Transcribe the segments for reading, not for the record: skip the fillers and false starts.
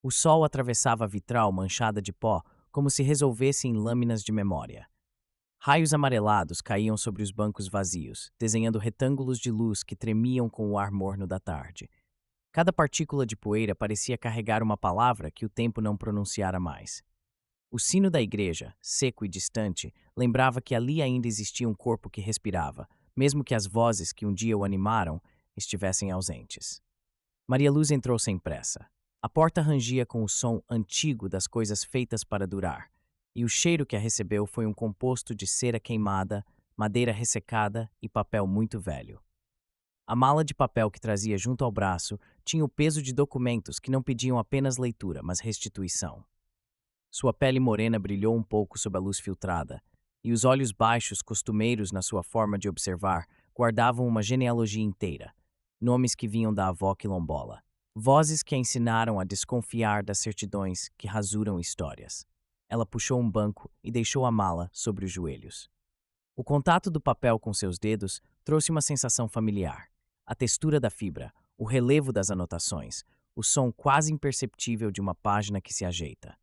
O sol atravessava a vitral manchada de pó como se resolvesse em lâminas de memória. Raios amarelados caíam sobre os bancos vazios, desenhando retângulos de luz que tremiam com o ar morno da tarde. Cada partícula de poeira parecia carregar uma palavra que o tempo não pronunciara mais. O sino da igreja, seco e distante, lembrava que ali ainda existia um corpo que respirava, mesmo que as vozes que um dia o animaram estivessem ausentes. Maria Luz entrou sem pressa. A porta rangia com o som antigo das coisas feitas para durar, e o cheiro que a recebeu foi um composto de cera queimada, madeira ressecada e papel muito velho. A mala de papel que trazia junto ao braço tinha o peso de documentos que não pediam apenas leitura, mas restituição. Sua pele morena brilhou um pouco sob a luz filtrada, e os olhos baixos, costumeiros na sua forma de observar, guardavam uma genealogia inteira, nomes que vinham da avó quilombola, vozes que a ensinaram a desconfiar das certidões que rasuram histórias. Ela puxou um banco e deixou a mala sobre os joelhos. O contato do papel com seus dedos trouxe uma sensação familiar. A textura da fibra, o relevo das anotações, o som quase imperceptível de uma página que se ajeita.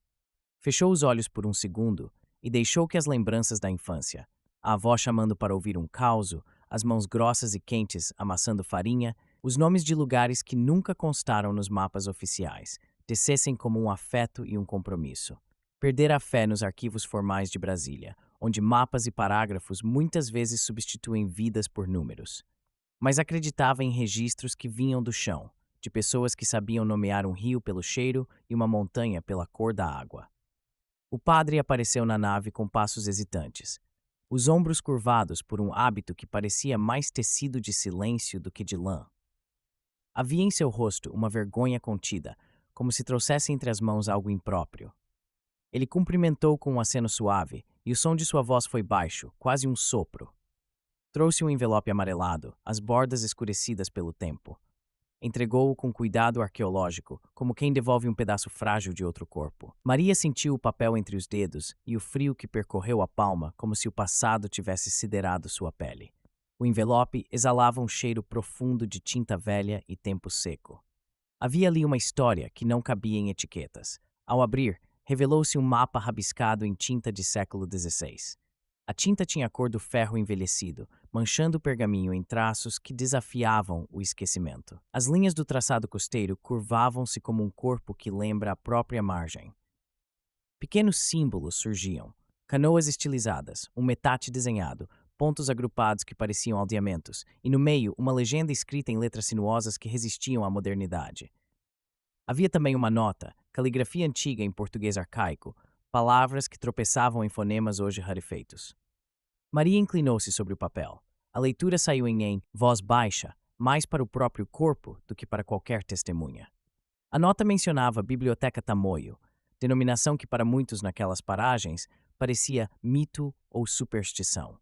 Fechou os olhos por um segundo e deixou que as lembranças da infância, a avó chamando para ouvir um causo, as mãos grossas e quentes amassando farinha, os nomes de lugares que nunca constaram nos mapas oficiais, descessem como um afeto e um compromisso. Perdera a fé nos arquivos formais de Brasília, onde mapas e parágrafos muitas vezes substituem vidas por números. Mas acreditava em registros que vinham do chão, de pessoas que sabiam nomear um rio pelo cheiro e uma montanha pela cor da água. O padre apareceu na nave com passos hesitantes, os ombros curvados por um hábito que parecia mais tecido de silêncio do que de lã. Havia em seu rosto uma vergonha contida, como se trouxesse entre as mãos algo impróprio. Ele cumprimentou com um aceno suave, e o som de sua voz foi baixo, quase um sopro. Trouxe um envelope amarelado, as bordas escurecidas pelo tempo. Entregou-o com cuidado arqueológico, como quem devolve um pedaço frágil de outro corpo. Maria sentiu o papel entre os dedos e o frio que percorreu a palma como se o passado tivesse siderado sua pele. O envelope exalava um cheiro profundo de tinta velha e tempo seco. Havia ali uma história que não cabia em etiquetas. Ao abrir, revelou-se um mapa rabiscado em tinta de século XVI. A tinta tinha a cor do ferro envelhecido, manchando o pergaminho em traços que desafiavam o esquecimento. As linhas do traçado costeiro curvavam-se como um corpo que lembra a própria margem. Pequenos símbolos surgiam, canoas estilizadas, um metate desenhado, pontos agrupados que pareciam aldeamentos, e no meio uma legenda escrita em letras sinuosas que resistiam à modernidade. Havia também uma nota, caligrafia antiga em português arcaico, palavras que tropeçavam em fonemas hoje rarefeitos. Maria inclinou-se sobre o papel. A leitura saiu em voz baixa, mais para o próprio corpo do que para qualquer testemunha. A nota mencionava Biblioteca Tamoio, denominação que para muitos naquelas paragens parecia mito ou superstição.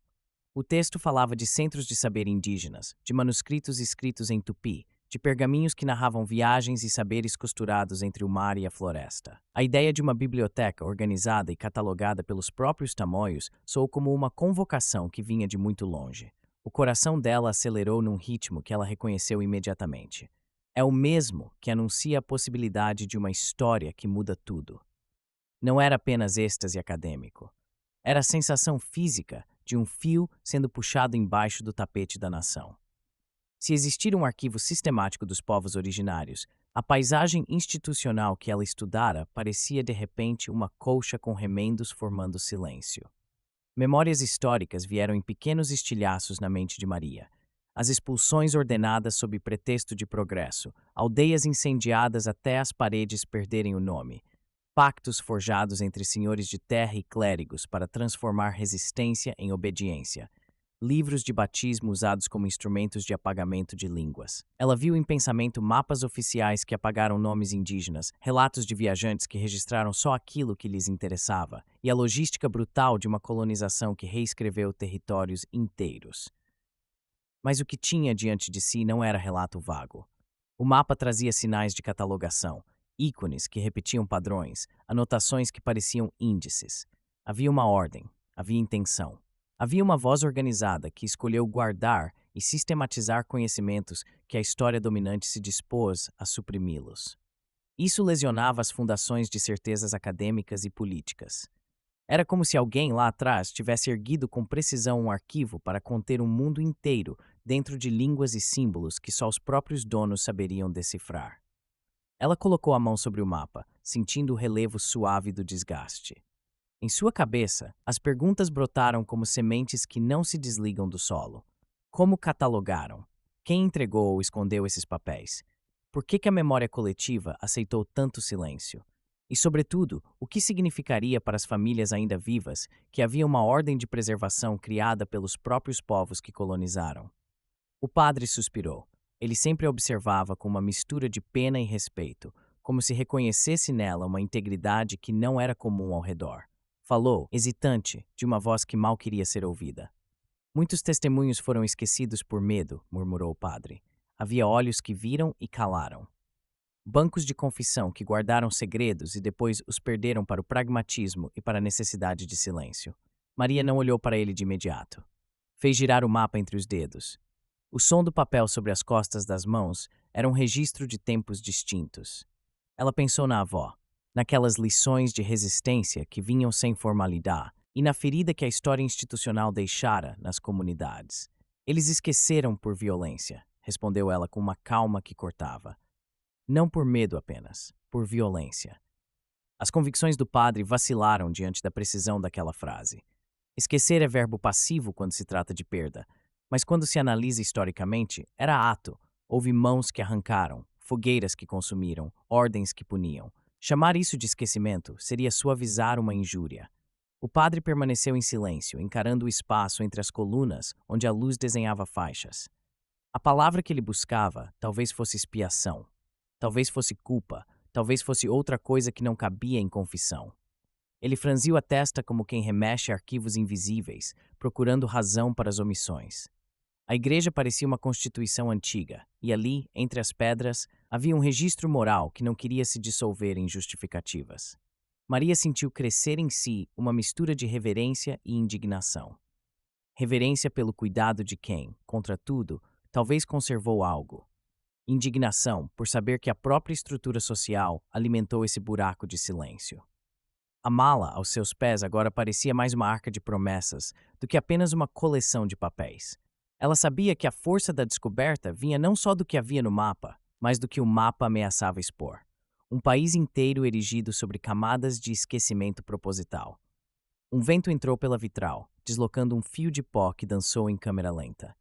O texto falava de centros de saber indígenas, de manuscritos escritos em tupi, de pergaminhos que narravam viagens e saberes costurados entre o mar e a floresta. A ideia de uma biblioteca organizada e catalogada pelos próprios tamoios soou como uma convocação que vinha de muito longe. O coração dela acelerou num ritmo que ela reconheceu imediatamente. É o mesmo que anuncia a possibilidade de uma história que muda tudo. Não era apenas êxtase acadêmico. Era a sensação física de um fio sendo puxado embaixo do tapete da nação. Se existir um arquivo sistemático dos povos originários, a paisagem institucional que ela estudara parecia de repente uma colcha com remendos formando silêncio. Memórias históricas vieram em pequenos estilhaços na mente de Maria. As expulsões ordenadas sob pretexto de progresso, aldeias incendiadas até as paredes perderem o nome, pactos forjados entre senhores de terra e clérigos para transformar resistência em obediência, livros de batismo usados como instrumentos de apagamento de línguas. Ela viu em pensamento mapas oficiais que apagaram nomes indígenas, relatos de viajantes que registraram só aquilo que lhes interessava, e a logística brutal de uma colonização que reescreveu territórios inteiros. Mas o que tinha diante de si não era relato vago. O mapa trazia sinais de catalogação, ícones que repetiam padrões, anotações que pareciam índices. Havia uma ordem, havia intenção. Havia uma voz organizada que escolheu guardar e sistematizar conhecimentos que a história dominante se dispôs a suprimi-los. Isso lesionava as fundações de certezas acadêmicas e políticas. Era como se alguém lá atrás tivesse erguido com precisão um arquivo para conter um mundo inteiro dentro de línguas e símbolos que só os próprios donos saberiam decifrar. Ela colocou a mão sobre o mapa, sentindo o relevo suave do desgaste. Em sua cabeça, as perguntas brotaram como sementes que não se desligam do solo. Como catalogaram? Quem entregou ou escondeu esses papéis? Por que a memória coletiva aceitou tanto silêncio? E, sobretudo, o que significaria para as famílias ainda vivas que havia uma ordem de preservação criada pelos próprios povos que colonizaram? O padre suspirou. Ele sempre a observava com uma mistura de pena e respeito, como se reconhecesse nela uma integridade que não era comum ao redor. Falou, hesitante, de uma voz que mal queria ser ouvida. Muitos testemunhos foram esquecidos por medo, murmurou o padre. Havia olhos que viram e calaram. Bancos de confissão que guardaram segredos e depois os perderam para o pragmatismo e para a necessidade de silêncio. Maria não olhou para ele de imediato. Fez girar o mapa entre os dedos. O som do papel sobre as costas das mãos era um registro de tempos distintos. Ela pensou na avó, naquelas lições de resistência que vinham sem formalidade e na ferida que a história institucional deixara nas comunidades. Eles esqueceram por violência, respondeu ela com uma calma que cortava. Não por medo apenas, por violência. As convicções do padre vacilaram diante da precisão daquela frase. Esquecer é verbo passivo quando se trata de perda, mas quando se analisa historicamente, era ato. Houve mãos que arrancaram, fogueiras que consumiram, ordens que puniam. Chamar isso de esquecimento seria suavizar uma injúria. O padre permaneceu em silêncio, encarando o espaço entre as colunas onde a luz desenhava faixas. A palavra que ele buscava talvez fosse expiação, talvez fosse culpa, talvez fosse outra coisa que não cabia em confissão. Ele franziu a testa como quem remexe arquivos invisíveis, procurando razão para as omissões. A igreja parecia uma constituição antiga, e ali, entre as pedras, havia um registro moral que não queria se dissolver em justificativas. Maria sentiu crescer em si uma mistura de reverência e indignação. Reverência pelo cuidado de quem, contra tudo, talvez conservou algo. Indignação por saber que a própria estrutura social alimentou esse buraco de silêncio. A mala aos seus pés agora parecia mais uma arca de promessas do que apenas uma coleção de papéis. Ela sabia que a força da descoberta vinha não só do que havia no mapa, mas do que o mapa ameaçava expor. Um país inteiro erigido sobre camadas de esquecimento proposital. Um vento entrou pela vitral, deslocando um fio de pó que dançou em câmera lenta.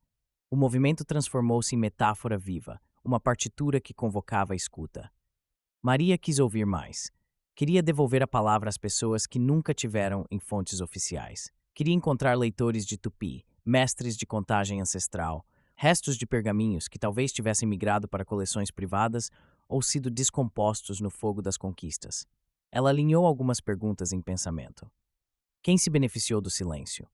O movimento transformou-se em metáfora viva, uma partitura que convocava a escuta. Maria quis ouvir mais. Queria devolver a palavra às pessoas que nunca tiveram em fontes oficiais. Queria encontrar leitores de tupi, mestres de contagem ancestral, restos de pergaminhos que talvez tivessem migrado para coleções privadas ou sido descompostos no fogo das conquistas. Ela alinhou algumas perguntas em pensamento. Quem se beneficiou do silêncio?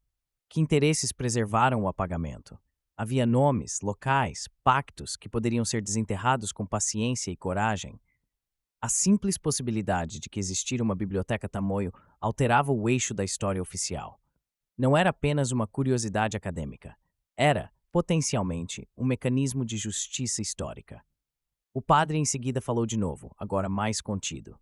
Que interesses preservaram o apagamento? Havia nomes, locais, pactos que poderiam ser desenterrados com paciência e coragem. A simples possibilidade de que existira uma biblioteca tamoio alterava o eixo da história oficial. Não era apenas uma curiosidade acadêmica. Era, potencialmente, um mecanismo de justiça histórica. O padre em seguida falou de novo, agora mais contido.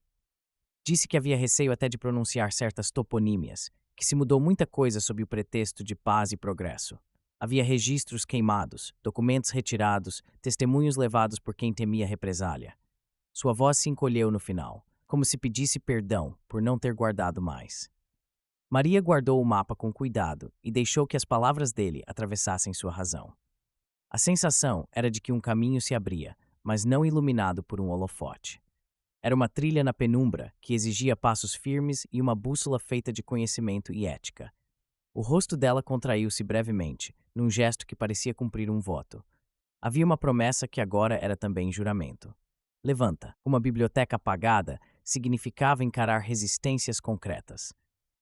Disse que havia receio até de pronunciar certas toponímias, que se mudou muita coisa sob o pretexto de paz e progresso. Havia registros queimados, documentos retirados, testemunhos levados por quem temia represália. Sua voz se encolheu no final, como se pedisse perdão por não ter guardado mais. Maria guardou o mapa com cuidado e deixou que as palavras dele atravessassem sua razão. A sensação era de que um caminho se abria, mas não iluminado por um holofote. Era uma trilha na penumbra que exigia passos firmes e uma bússola feita de conhecimento e ética. O rosto dela contraiu-se brevemente, num gesto que parecia cumprir um voto. Havia uma promessa que agora era também juramento. Levanta. Uma biblioteca apagada significava encarar resistências concretas.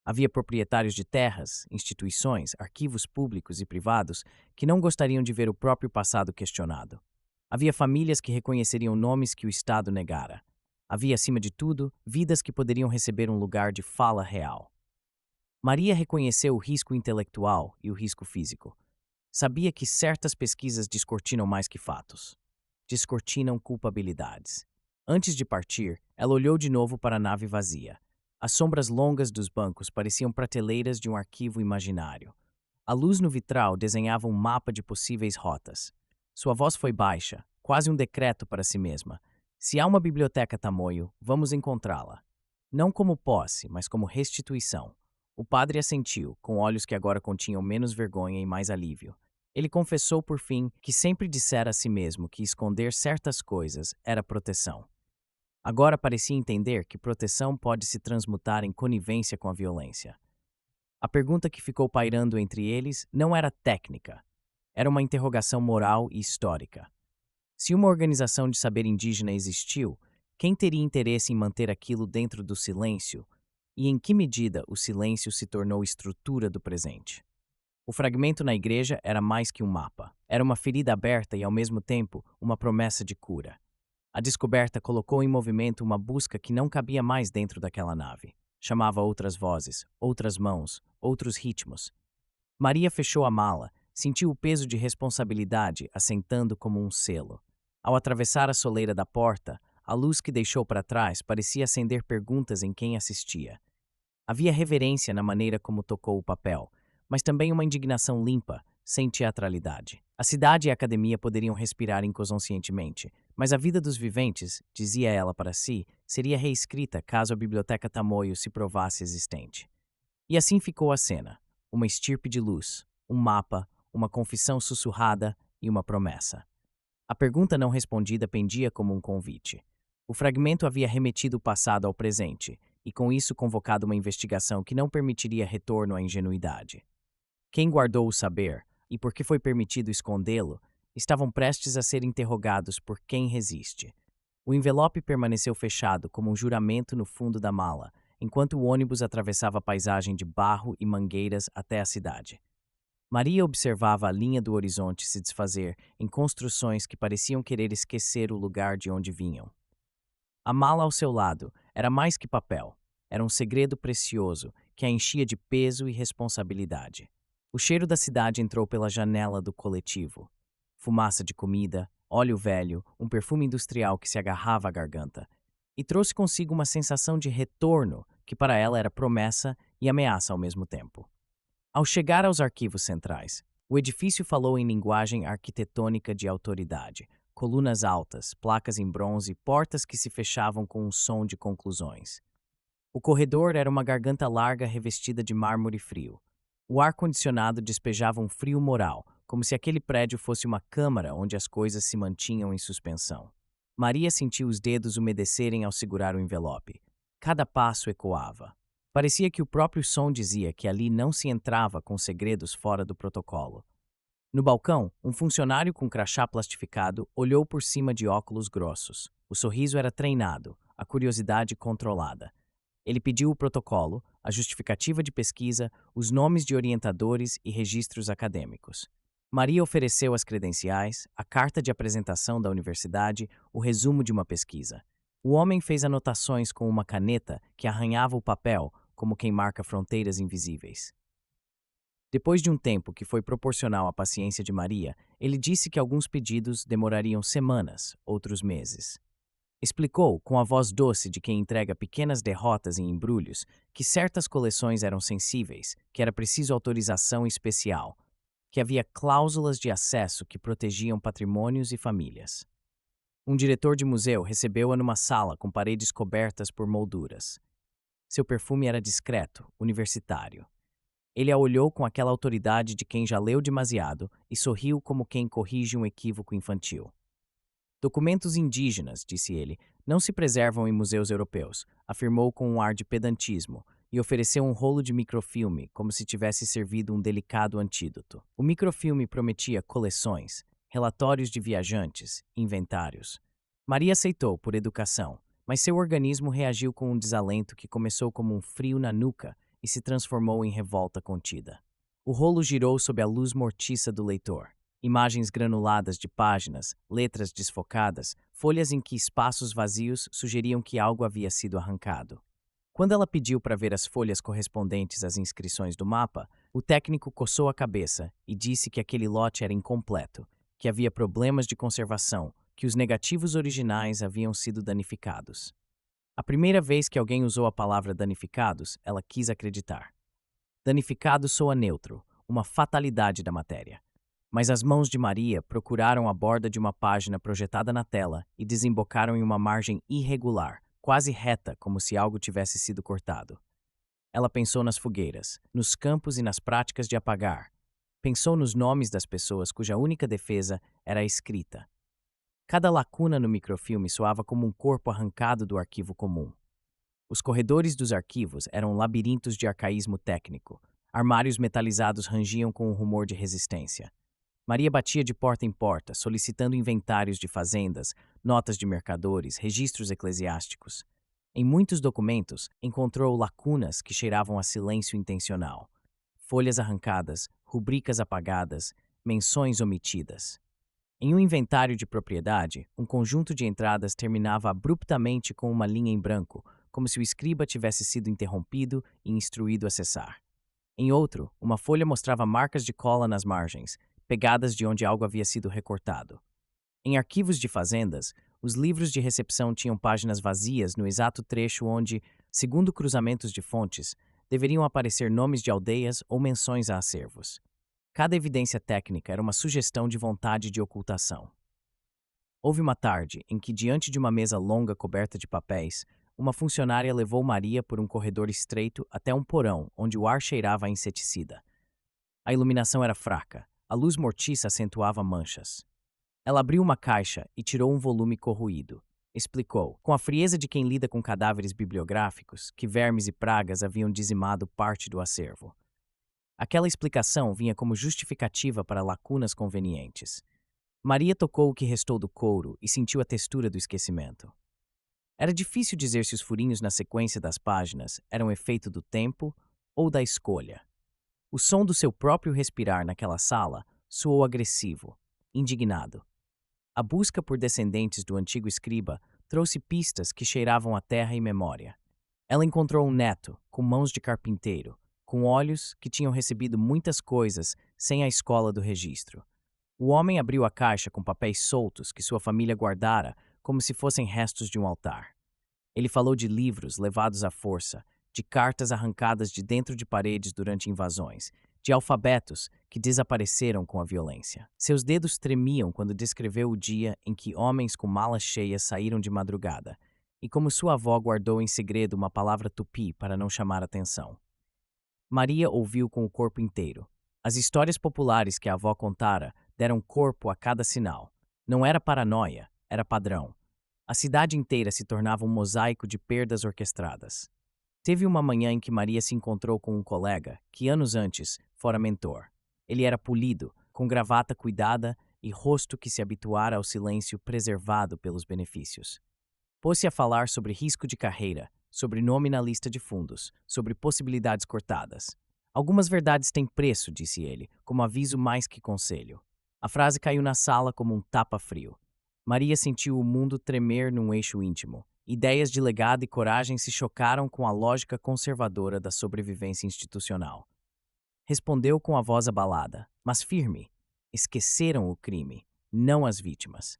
Havia proprietários de terras, instituições, arquivos públicos e privados que não gostariam de ver o próprio passado questionado. Havia famílias que reconheceriam nomes que o Estado negara. Havia, acima de tudo, vidas que poderiam receber um lugar de fala real. Maria reconheceu o risco intelectual e o risco físico. Sabia que certas pesquisas descortinam mais que fatos. Descortinam culpabilidades. Antes de partir, ela olhou de novo para a nave vazia. As sombras longas dos bancos pareciam prateleiras de um arquivo imaginário. A luz no vitral desenhava um mapa de possíveis rotas. Sua voz foi baixa, quase um decreto para si mesma. Se há uma biblioteca tamoio, vamos encontrá-la. Não como posse, mas como restituição. O padre assentiu, com olhos que agora continham menos vergonha e mais alívio. Ele confessou, por fim, que sempre dissera a si mesmo que esconder certas coisas era proteção. Agora parecia entender que proteção pode se transmutar em conivência com a violência. A pergunta que ficou pairando entre eles não era técnica. Era uma interrogação moral e histórica. Se uma organização de saber indígena existiu, quem teria interesse em manter aquilo dentro do silêncio? E em que medida o silêncio se tornou estrutura do presente? O fragmento na igreja era mais que um mapa. Era uma ferida aberta e, ao mesmo tempo, uma promessa de cura. A descoberta colocou em movimento uma busca que não cabia mais dentro daquela nave. Chamava outras vozes, outras mãos, outros ritmos. Maria fechou a mala, sentiu o peso de responsabilidade assentando como um selo. Ao atravessar a soleira da porta, a luz que deixou para trás parecia acender perguntas em quem assistia. Havia reverência na maneira como tocou o papel, mas também uma indignação limpa, sem teatralidade. A cidade e a academia poderiam respirar inconscientemente, mas a vida dos viventes, dizia ela para si, seria reescrita caso a biblioteca tamoio se provasse existente. E assim ficou a cena: uma estirpe de luz, um mapa, uma confissão sussurrada e uma promessa. A pergunta não respondida pendia como um convite. O fragmento havia remetido o passado ao presente, e com isso convocado uma investigação que não permitiria retorno à ingenuidade. Quem guardou o saber, e por que foi permitido escondê-lo, estavam prestes a ser interrogados por quem resiste. O envelope permaneceu fechado como um juramento no fundo da mala, enquanto o ônibus atravessava a paisagem de barro e mangueiras até a cidade. Maria observava a linha do horizonte se desfazer em construções que pareciam querer esquecer o lugar de onde vinham. A mala ao seu lado era mais que papel, era um segredo precioso que a enchia de peso e responsabilidade. O cheiro da cidade entrou pela janela do coletivo. Fumaça de comida, óleo velho, um perfume industrial que se agarrava à garganta. E trouxe consigo uma sensação de retorno que para ela era promessa e ameaça ao mesmo tempo. Ao chegar aos arquivos centrais, o edifício falou em linguagem arquitetônica de autoridade. Colunas altas, placas em bronze, portas que se fechavam com um som de conclusões. O corredor era uma garganta larga revestida de mármore frio. O ar-condicionado despejava um frio moral, como se aquele prédio fosse uma câmara onde as coisas se mantinham em suspensão. Maria sentiu os dedos umedecerem ao segurar o envelope. Cada passo ecoava. Parecia que o próprio som dizia que ali não se entrava com segredos fora do protocolo. No balcão, um funcionário com crachá plastificado olhou por cima de óculos grossos. O sorriso era treinado, a curiosidade controlada. Ele pediu o protocolo, a justificativa de pesquisa, os nomes de orientadores e registros acadêmicos. Maria ofereceu as credenciais, a carta de apresentação da universidade, o resumo de uma pesquisa. O homem fez anotações com uma caneta que arranhava o papel, como quem marca fronteiras invisíveis. Depois de um tempo que foi proporcional à paciência de Maria, ele disse que alguns pedidos demorariam semanas, outros meses. Explicou, com a voz doce de quem entrega pequenas derrotas em embrulhos, que certas coleções eram sensíveis, que era preciso autorização especial, que havia cláusulas de acesso que protegiam patrimônios e famílias. Um diretor de museu recebeu-a numa sala com paredes cobertas por molduras. Seu perfume era discreto, universitário. Ele a olhou com aquela autoridade de quem já leu demasiado e sorriu como quem corrige um equívoco infantil. Documentos indígenas, disse ele, não se preservam em museus europeus, afirmou com um ar de pedantismo, e ofereceu um rolo de microfilme, como se tivesse servido um delicado antídoto. O microfilme prometia coleções, relatórios de viajantes, inventários. Maria aceitou, por educação, mas seu organismo reagiu com um desalento que começou como um frio na nuca e se transformou em revolta contida. O rolo girou sob a luz mortiça do leitor. Imagens granuladas de páginas, letras desfocadas, folhas em que espaços vazios sugeriam que algo havia sido arrancado. Quando ela pediu para ver as folhas correspondentes às inscrições do mapa, o técnico coçou a cabeça e disse que aquele lote era incompleto, que havia problemas de conservação, que os negativos originais haviam sido danificados. A primeira vez que alguém usou a palavra danificados, ela quis acreditar. Danificado soa neutro, uma fatalidade da matéria. Mas as mãos de Maria procuraram a borda de uma página projetada na tela e desembocaram em uma margem irregular, quase reta, como se algo tivesse sido cortado. Ela pensou nas fogueiras, nos campos e nas práticas de apagar. Pensou nos nomes das pessoas cuja única defesa era a escrita. Cada lacuna no microfilme soava como um corpo arrancado do arquivo comum. Os corredores dos arquivos eram labirintos de arcaísmo técnico. Armários metalizados rangiam com o rumor de resistência. Maria batia de porta em porta, solicitando inventários de fazendas, notas de mercadores, registros eclesiásticos. Em muitos documentos, encontrou lacunas que cheiravam a silêncio intencional. Folhas arrancadas, rubricas apagadas, menções omitidas. Em um inventário de propriedade, um conjunto de entradas terminava abruptamente com uma linha em branco, como se o escriba tivesse sido interrompido e instruído a cessar. Em outro, uma folha mostrava marcas de cola nas margens, pegadas de onde algo havia sido recortado. Em arquivos de fazendas, os livros de recepção tinham páginas vazias no exato trecho onde, segundo cruzamentos de fontes, deveriam aparecer nomes de aldeias ou menções a acervos. Cada evidência técnica era uma sugestão de vontade de ocultação. Houve uma tarde em que, diante de uma mesa longa coberta de papéis, uma funcionária levou Maria por um corredor estreito até um porão onde o ar cheirava a inseticida. A iluminação era fraca, a luz mortiça acentuava manchas. Ela abriu uma caixa e tirou um volume corroído. Explicou, com a frieza de quem lida com cadáveres bibliográficos, que vermes e pragas haviam dizimado parte do acervo. Aquela explicação vinha como justificativa para lacunas convenientes. Maria tocou o que restou do couro e sentiu a textura do esquecimento. Era difícil dizer se os furinhos na sequência das páginas eram efeito do tempo ou da escolha. O som do seu próprio respirar naquela sala soou agressivo, indignado. A busca por descendentes do antigo escriba trouxe pistas que cheiravam a terra e memória. Ela encontrou um neto, com mãos de carpinteiro, com olhos que tinham recebido muitas coisas sem a escola do registro. O homem abriu a caixa com papéis soltos que sua família guardara como se fossem restos de um altar. Ele falou de livros levados à força, de cartas arrancadas de dentro de paredes durante invasões, de alfabetos que desapareceram com a violência. Seus dedos tremiam quando descreveu o dia em que homens com malas cheias saíram de madrugada, e como sua avó guardou em segredo uma palavra tupi para não chamar atenção. Maria ouviu com o corpo inteiro. As histórias populares que a avó contara deram corpo a cada sinal. Não era paranoia, era padrão. A cidade inteira se tornava um mosaico de perdas orquestradas. Teve uma manhã em que Maria se encontrou com um colega que, anos antes, fora mentor. Ele era polido, com gravata cuidada e rosto que se habituara ao silêncio preservado pelos benefícios. Pôs-se a falar sobre risco de carreira, sobre nome na lista de fundos, sobre possibilidades cortadas. Algumas verdades têm preço, disse ele, como aviso mais que conselho. A frase caiu na sala como um tapa-frio. Maria sentiu o mundo tremer num eixo íntimo. Ideias de legado e coragem se chocaram com a lógica conservadora da sobrevivência institucional. Respondeu com a voz abalada, mas firme. Esqueceram o crime, não as vítimas.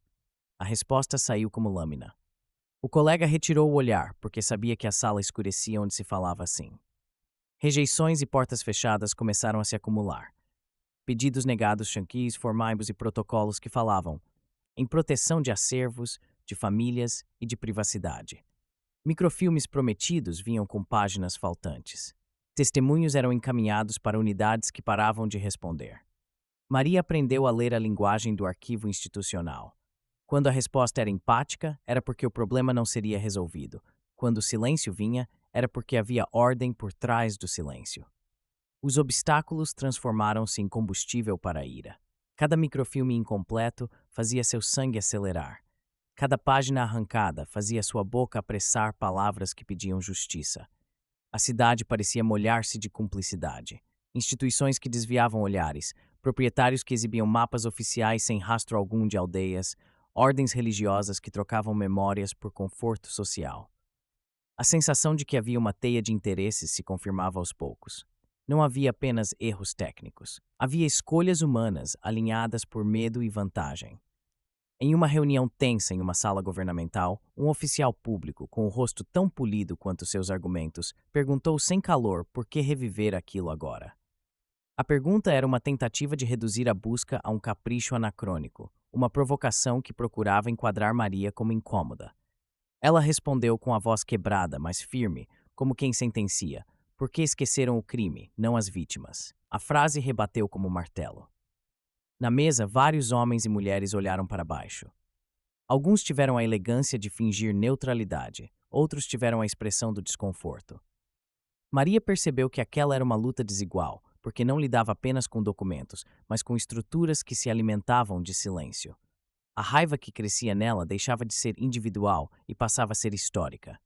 A resposta saiu como lâmina. O colega retirou o olhar, porque sabia que a sala escurecia onde se falava assim. Rejeições e portas fechadas começaram a se acumular. Pedidos negados, chanquis, formaibos e protocolos que falavam em proteção de acervos, de famílias e de privacidade. Microfilmes prometidos vinham com páginas faltantes. Testemunhos eram encaminhados para unidades que paravam de responder. Maria aprendeu a ler a linguagem do arquivo institucional. Quando a resposta era empática, era porque o problema não seria resolvido. Quando o silêncio vinha, era porque havia ordem por trás do silêncio. Os obstáculos transformaram-se em combustível para a ira. Cada microfilme incompleto fazia seu sangue acelerar. Cada página arrancada fazia sua boca apressar palavras que pediam justiça. A cidade parecia molhar-se de cumplicidade. Instituições que desviavam olhares, proprietários que exibiam mapas oficiais sem rastro algum de aldeias, ordens religiosas que trocavam memórias por conforto social. A sensação de que havia uma teia de interesses se confirmava aos poucos. Não havia apenas erros técnicos. Havia escolhas humanas alinhadas por medo e vantagem. Em uma reunião tensa em uma sala governamental, um oficial público, com o rosto tão polido quanto seus argumentos, perguntou sem calor por que reviver aquilo agora. A pergunta era uma tentativa de reduzir a busca a um capricho anacrônico, uma provocação que procurava enquadrar Maria como incômoda. Ela respondeu com a voz quebrada, mas firme, como quem sentencia, porque esqueceram o crime, não as vítimas. A frase rebateu como um martelo. Na mesa, vários homens e mulheres olharam para baixo. Alguns tiveram a elegância de fingir neutralidade, outros tiveram a expressão do desconforto. Maria percebeu que aquela era uma luta desigual, porque não lidava apenas com documentos, mas com estruturas que se alimentavam de silêncio. A raiva que crescia nela deixava de ser individual e passava a ser histórica.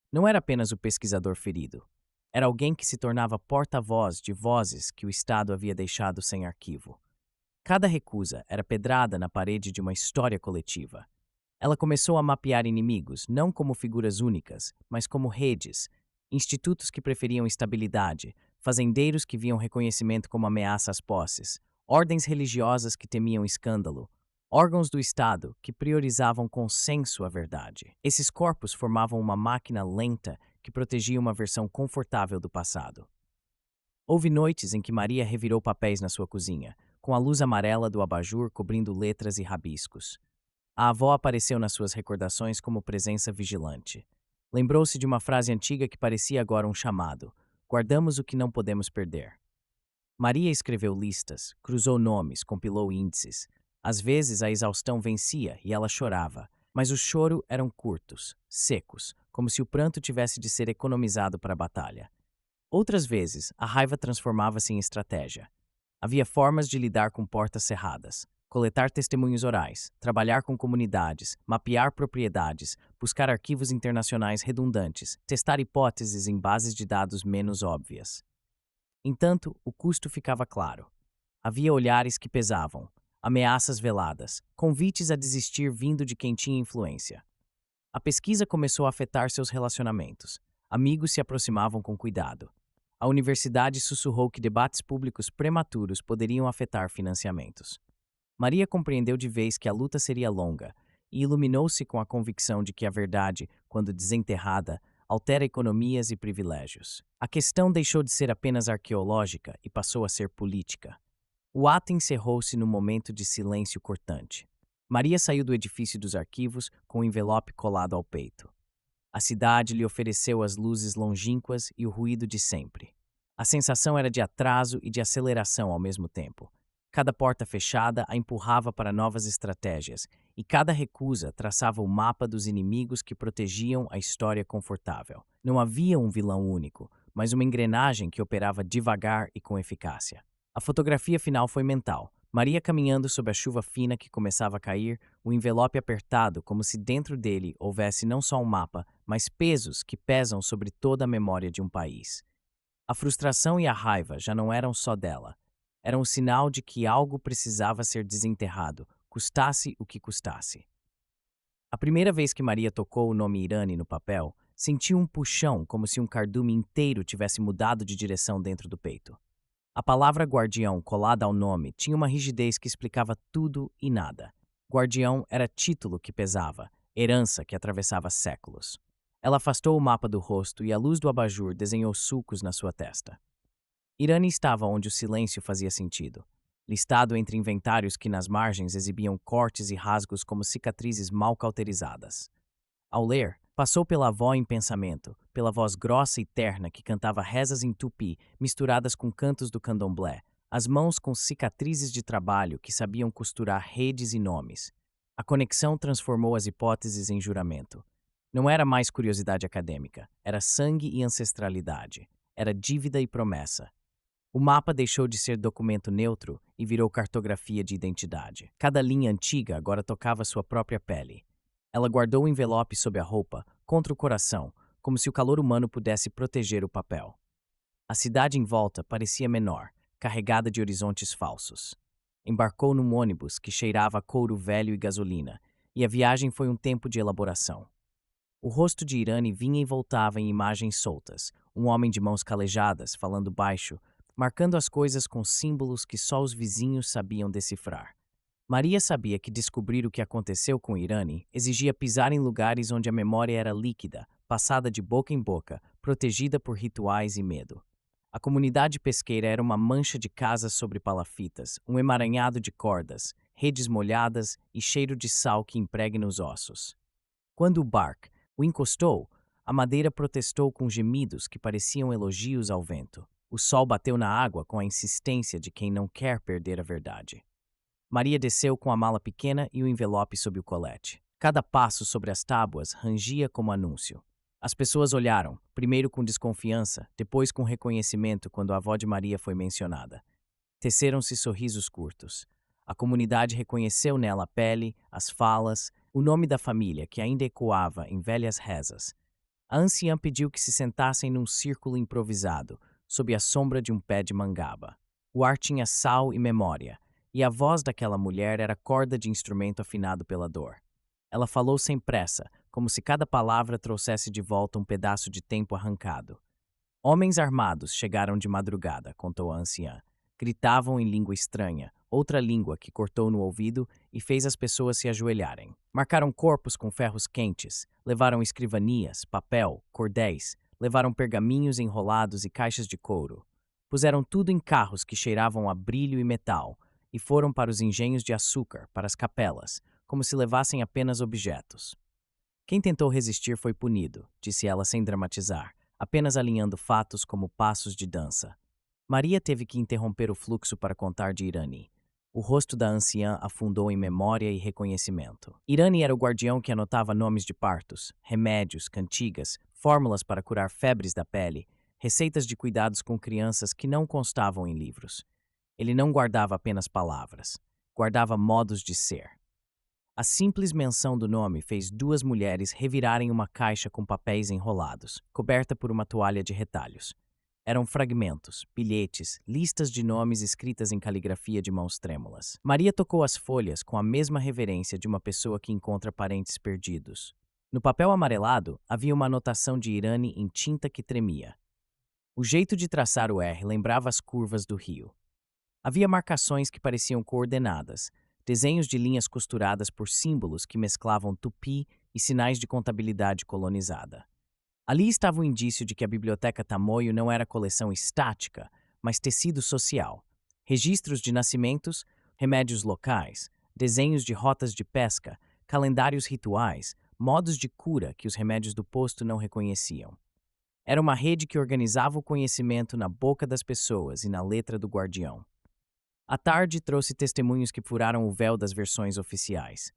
Não era apenas o pesquisador ferido. Era alguém que se tornava porta-voz de vozes que o Estado havia deixado sem arquivo. Cada recusa era pedrada na parede de uma história coletiva. Ela começou a mapear inimigos, não como figuras únicas, mas como redes, institutos que preferiam estabilidade, fazendeiros que viam reconhecimento como ameaça às posses, ordens religiosas que temiam escândalo, órgãos do Estado que priorizavam consenso à verdade. Esses corpos formavam uma máquina lenta que protegia uma versão confortável do passado. Houve noites em que Maria revirou papéis na sua cozinha, com a luz amarela do abajur cobrindo letras e rabiscos. A avó apareceu nas suas recordações como presença vigilante. Lembrou-se de uma frase antiga que parecia agora um chamado: guardamos o que não podemos perder. Maria escreveu listas, cruzou nomes, compilou índices. Às vezes a exaustão vencia e ela chorava, mas os choros eram curtos, secos, como se o pranto tivesse de ser economizado para a batalha. Outras vezes, a raiva transformava-se em estratégia. Havia formas de lidar com portas cerradas: coletar testemunhos orais, trabalhar com comunidades, mapear propriedades, buscar arquivos internacionais redundantes, testar hipóteses em bases de dados menos óbvias. Entanto, o custo ficava claro. Havia olhares que pesavam, ameaças veladas, convites a desistir vindo de quem tinha influência. A pesquisa começou a afetar seus relacionamentos. Amigos se aproximavam com cuidado. A universidade sussurrou que debates públicos prematuros poderiam afetar financiamentos. Maria compreendeu de vez que a luta seria longa e iluminou-se com a convicção de que a verdade, quando desenterrada, altera economias e privilégios. A questão deixou de ser apenas arqueológica e passou a ser política. O ato encerrou-se num momento de silêncio cortante. Maria saiu do edifício dos arquivos com o envelope colado ao peito. A cidade lhe ofereceu as luzes longínquas e o ruído de sempre. A sensação era de atraso e de aceleração ao mesmo tempo. Cada porta fechada a empurrava para novas estratégias, e cada recusa traçava o mapa dos inimigos que protegiam a história confortável. Não havia um vilão único, mas uma engrenagem que operava devagar e com eficácia. A fotografia final foi mental. Maria caminhando sob a chuva fina que começava a cair, o envelope apertado como se dentro dele houvesse não só um mapa, mas pesos que pesam sobre toda a memória de um país. A frustração e a raiva já não eram só dela. Eram um sinal de que algo precisava ser desenterrado, custasse o que custasse. A primeira vez que Maria tocou o nome Irani no papel, sentiu um puxão como se um cardume inteiro tivesse mudado de direção dentro do peito. A palavra guardião colada ao nome tinha uma rigidez que explicava tudo e nada. Guardião era título que pesava, herança que atravessava séculos. Ela afastou o mapa do rosto e a luz do abajur desenhou sulcos na sua testa. Irani estava onde o silêncio fazia sentido, listado entre inventários que nas margens exibiam cortes e rasgos como cicatrizes mal cauterizadas. Ao ler, passou pela avó em pensamento, pela voz grossa e terna que cantava rezas em tupi, misturadas com cantos do candomblé, as mãos com cicatrizes de trabalho que sabiam costurar redes e nomes. A conexão transformou as hipóteses em juramento. Não era mais curiosidade acadêmica, era sangue e ancestralidade, era dívida e promessa. O mapa deixou de ser documento neutro e virou cartografia de identidade. Cada linha antiga agora tocava sua própria pele. Ela guardou o envelope sob a roupa, contra o coração, como se o calor humano pudesse proteger o papel. A cidade em volta parecia menor, carregada de horizontes falsos. Embarcou num ônibus que cheirava a couro velho e gasolina, e a viagem foi um tempo de elaboração. O rosto de Irani vinha e voltava em imagens soltas, um homem de mãos calejadas, falando baixo, marcando as coisas com símbolos que só os vizinhos sabiam decifrar. Maria sabia que descobrir o que aconteceu com Irani exigia pisar em lugares onde a memória era líquida, passada de boca em boca, protegida por rituais e medo. A comunidade pesqueira era uma mancha de casas sobre palafitas, um emaranhado de cordas, redes molhadas e cheiro de sal que impregna os ossos. Quando o Bark o encostou, a madeira protestou com gemidos que pareciam elogios ao vento. O sol bateu na água com a insistência de quem não quer perder a verdade. Maria desceu com a mala pequena e o envelope sob o colete. Cada passo sobre as tábuas rangia como anúncio. As pessoas olharam, primeiro com desconfiança, depois com reconhecimento quando a avó de Maria foi mencionada. Teceram-se sorrisos curtos. A comunidade reconheceu nela a pele, as falas, o nome da família que ainda ecoava em velhas rezas. A anciã pediu que se sentassem num círculo improvisado, sob a sombra de um pé de mangaba. O ar tinha sal e memória, e a voz daquela mulher era corda de instrumento afinado pela dor. Ela falou sem pressa, como se cada palavra trouxesse de volta um pedaço de tempo arrancado. Homens armados chegaram de madrugada, contou a anciã. Gritavam em língua estranha, outra língua que cortou no ouvido e fez as pessoas se ajoelharem. Marcaram corpos com ferros quentes, levaram escrivanias, papel, cordéis, levaram pergaminhos enrolados e caixas de couro. Puseram tudo em carros que cheiravam a brilho e metal e foram para os engenhos de açúcar, para as capelas, como se levassem apenas objetos. Quem tentou resistir foi punido, disse ela sem dramatizar, apenas alinhando fatos como passos de dança. Maria teve que interromper o fluxo para contar de Irani. O rosto da anciã afundou em memória e reconhecimento. Irani era o guardião que anotava nomes de partos, remédios, cantigas, fórmulas para curar febres da pele, receitas de cuidados com crianças que não constavam em livros. Ele não guardava apenas palavras, guardava modos de ser. A simples menção do nome fez duas mulheres revirarem uma caixa com papéis enrolados, coberta por uma toalha de retalhos. Eram fragmentos, bilhetes, listas de nomes escritas em caligrafia de mãos trêmulas. Maria tocou as folhas com a mesma reverência de uma pessoa que encontra parentes perdidos. No papel amarelado havia uma anotação de Irani em tinta que tremia. O jeito de traçar o R lembrava as curvas do rio. Havia marcações que pareciam coordenadas, desenhos de linhas costuradas por símbolos que mesclavam tupi e sinais de contabilidade colonizada. Ali estava o indício de que a Biblioteca Tamoio não era coleção estática, mas tecido social. Registros de nascimentos, remédios locais, desenhos de rotas de pesca, calendários rituais, modos de cura que os remédios do posto não reconheciam. Era uma rede que organizava o conhecimento na boca das pessoas e na letra do guardião. A tarde trouxe testemunhos que furaram o véu das versões oficiais.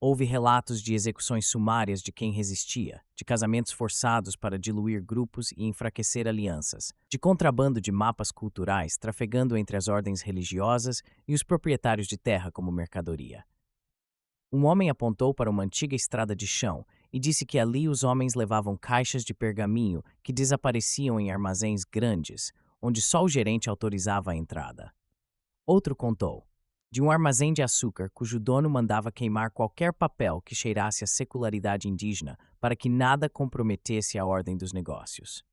Houve relatos de execuções sumárias de quem resistia, de casamentos forçados para diluir grupos e enfraquecer alianças, de contrabando de mapas culturais trafegando entre as ordens religiosas e os proprietários de terra como mercadoria. Um homem apontou para uma antiga estrada de chão e disse que ali os homens levavam caixas de pergaminho que desapareciam em armazéns grandes, onde só o gerente autorizava a entrada. Outro contou de um armazém de açúcar cujo dono mandava queimar qualquer papel que cheirasse a secularidade indígena para que nada comprometesse a ordem dos negócios.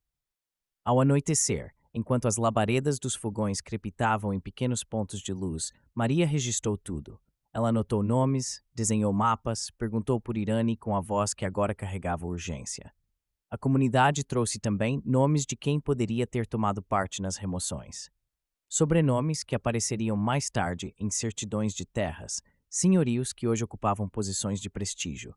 Ao anoitecer, enquanto as labaredas dos fogões crepitavam em pequenos pontos de luz, Maria registrou tudo. Ela anotou nomes, desenhou mapas, perguntou por Irani com a voz que agora carregava urgência. A comunidade trouxe também nomes de quem poderia ter tomado parte nas remoções. Sobrenomes que apareceriam mais tarde em certidões de terras, senhorios que hoje ocupavam posições de prestígio.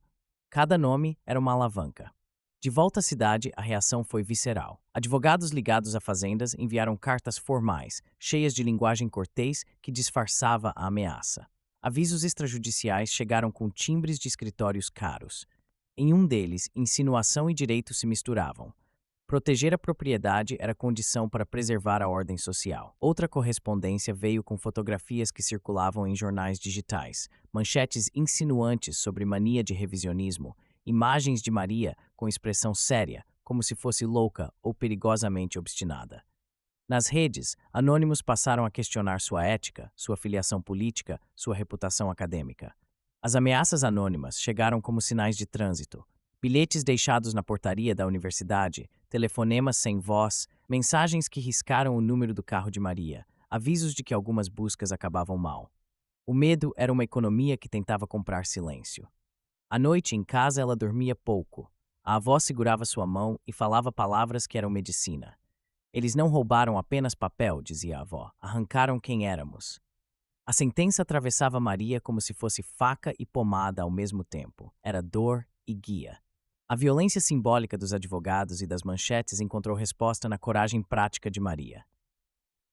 Cada nome era uma alavanca. De volta à cidade, a reação foi visceral. Advogados ligados a fazendas enviaram cartas formais, cheias de linguagem cortês que disfarçava a ameaça. Avisos extrajudiciais chegaram com timbres de escritórios caros. Em um deles, insinuação e direito se misturavam. Proteger a propriedade era condição para preservar a ordem social. Outra correspondência veio com fotografias que circulavam em jornais digitais, manchetes insinuantes sobre mania de revisionismo, imagens de Maria com expressão séria, como se fosse louca ou perigosamente obstinada. Nas redes, anônimos passaram a questionar sua ética, sua filiação política, sua reputação acadêmica. As ameaças anônimas chegaram como sinais de trânsito. Bilhetes deixados na portaria da universidade, telefonemas sem voz, mensagens que riscaram o número do carro de Maria, avisos de que algumas buscas acabavam mal. O medo era uma economia que tentava comprar silêncio. À noite, em casa, ela dormia pouco. A avó segurava sua mão e falava palavras que eram medicina. Eles não roubaram apenas papel, dizia a avó, arrancaram quem éramos. A sentença atravessava Maria como se fosse faca e pomada ao mesmo tempo. Era dor e guia. A violência simbólica dos advogados e das manchetes encontrou resposta na coragem prática de Maria.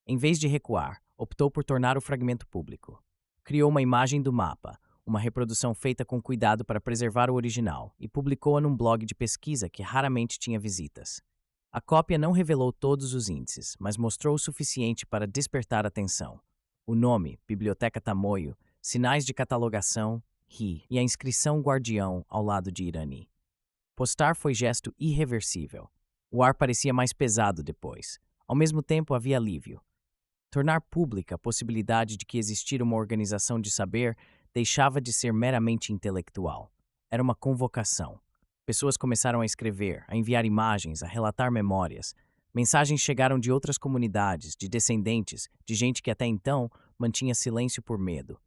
Em vez de recuar, optou por tornar o fragmento público. Criou uma imagem do mapa, uma reprodução feita com cuidado para preservar o original, e publicou-a num blog de pesquisa que raramente tinha visitas. A cópia não revelou todos os índices, mas mostrou o suficiente para despertar atenção. O nome, Biblioteca Tamoio, sinais de catalogação, RI, e a inscrição Guardião ao lado de Irani. Postar foi gesto irreversível. O ar parecia mais pesado depois. Ao mesmo tempo, havia alívio. Tornar pública a possibilidade de que existir uma organização de saber deixava de ser meramente intelectual. Era uma convocação. Pessoas começaram a escrever, a enviar imagens, a relatar memórias. Mensagens chegaram de outras comunidades, de descendentes, de gente que até então mantinha silêncio por medo.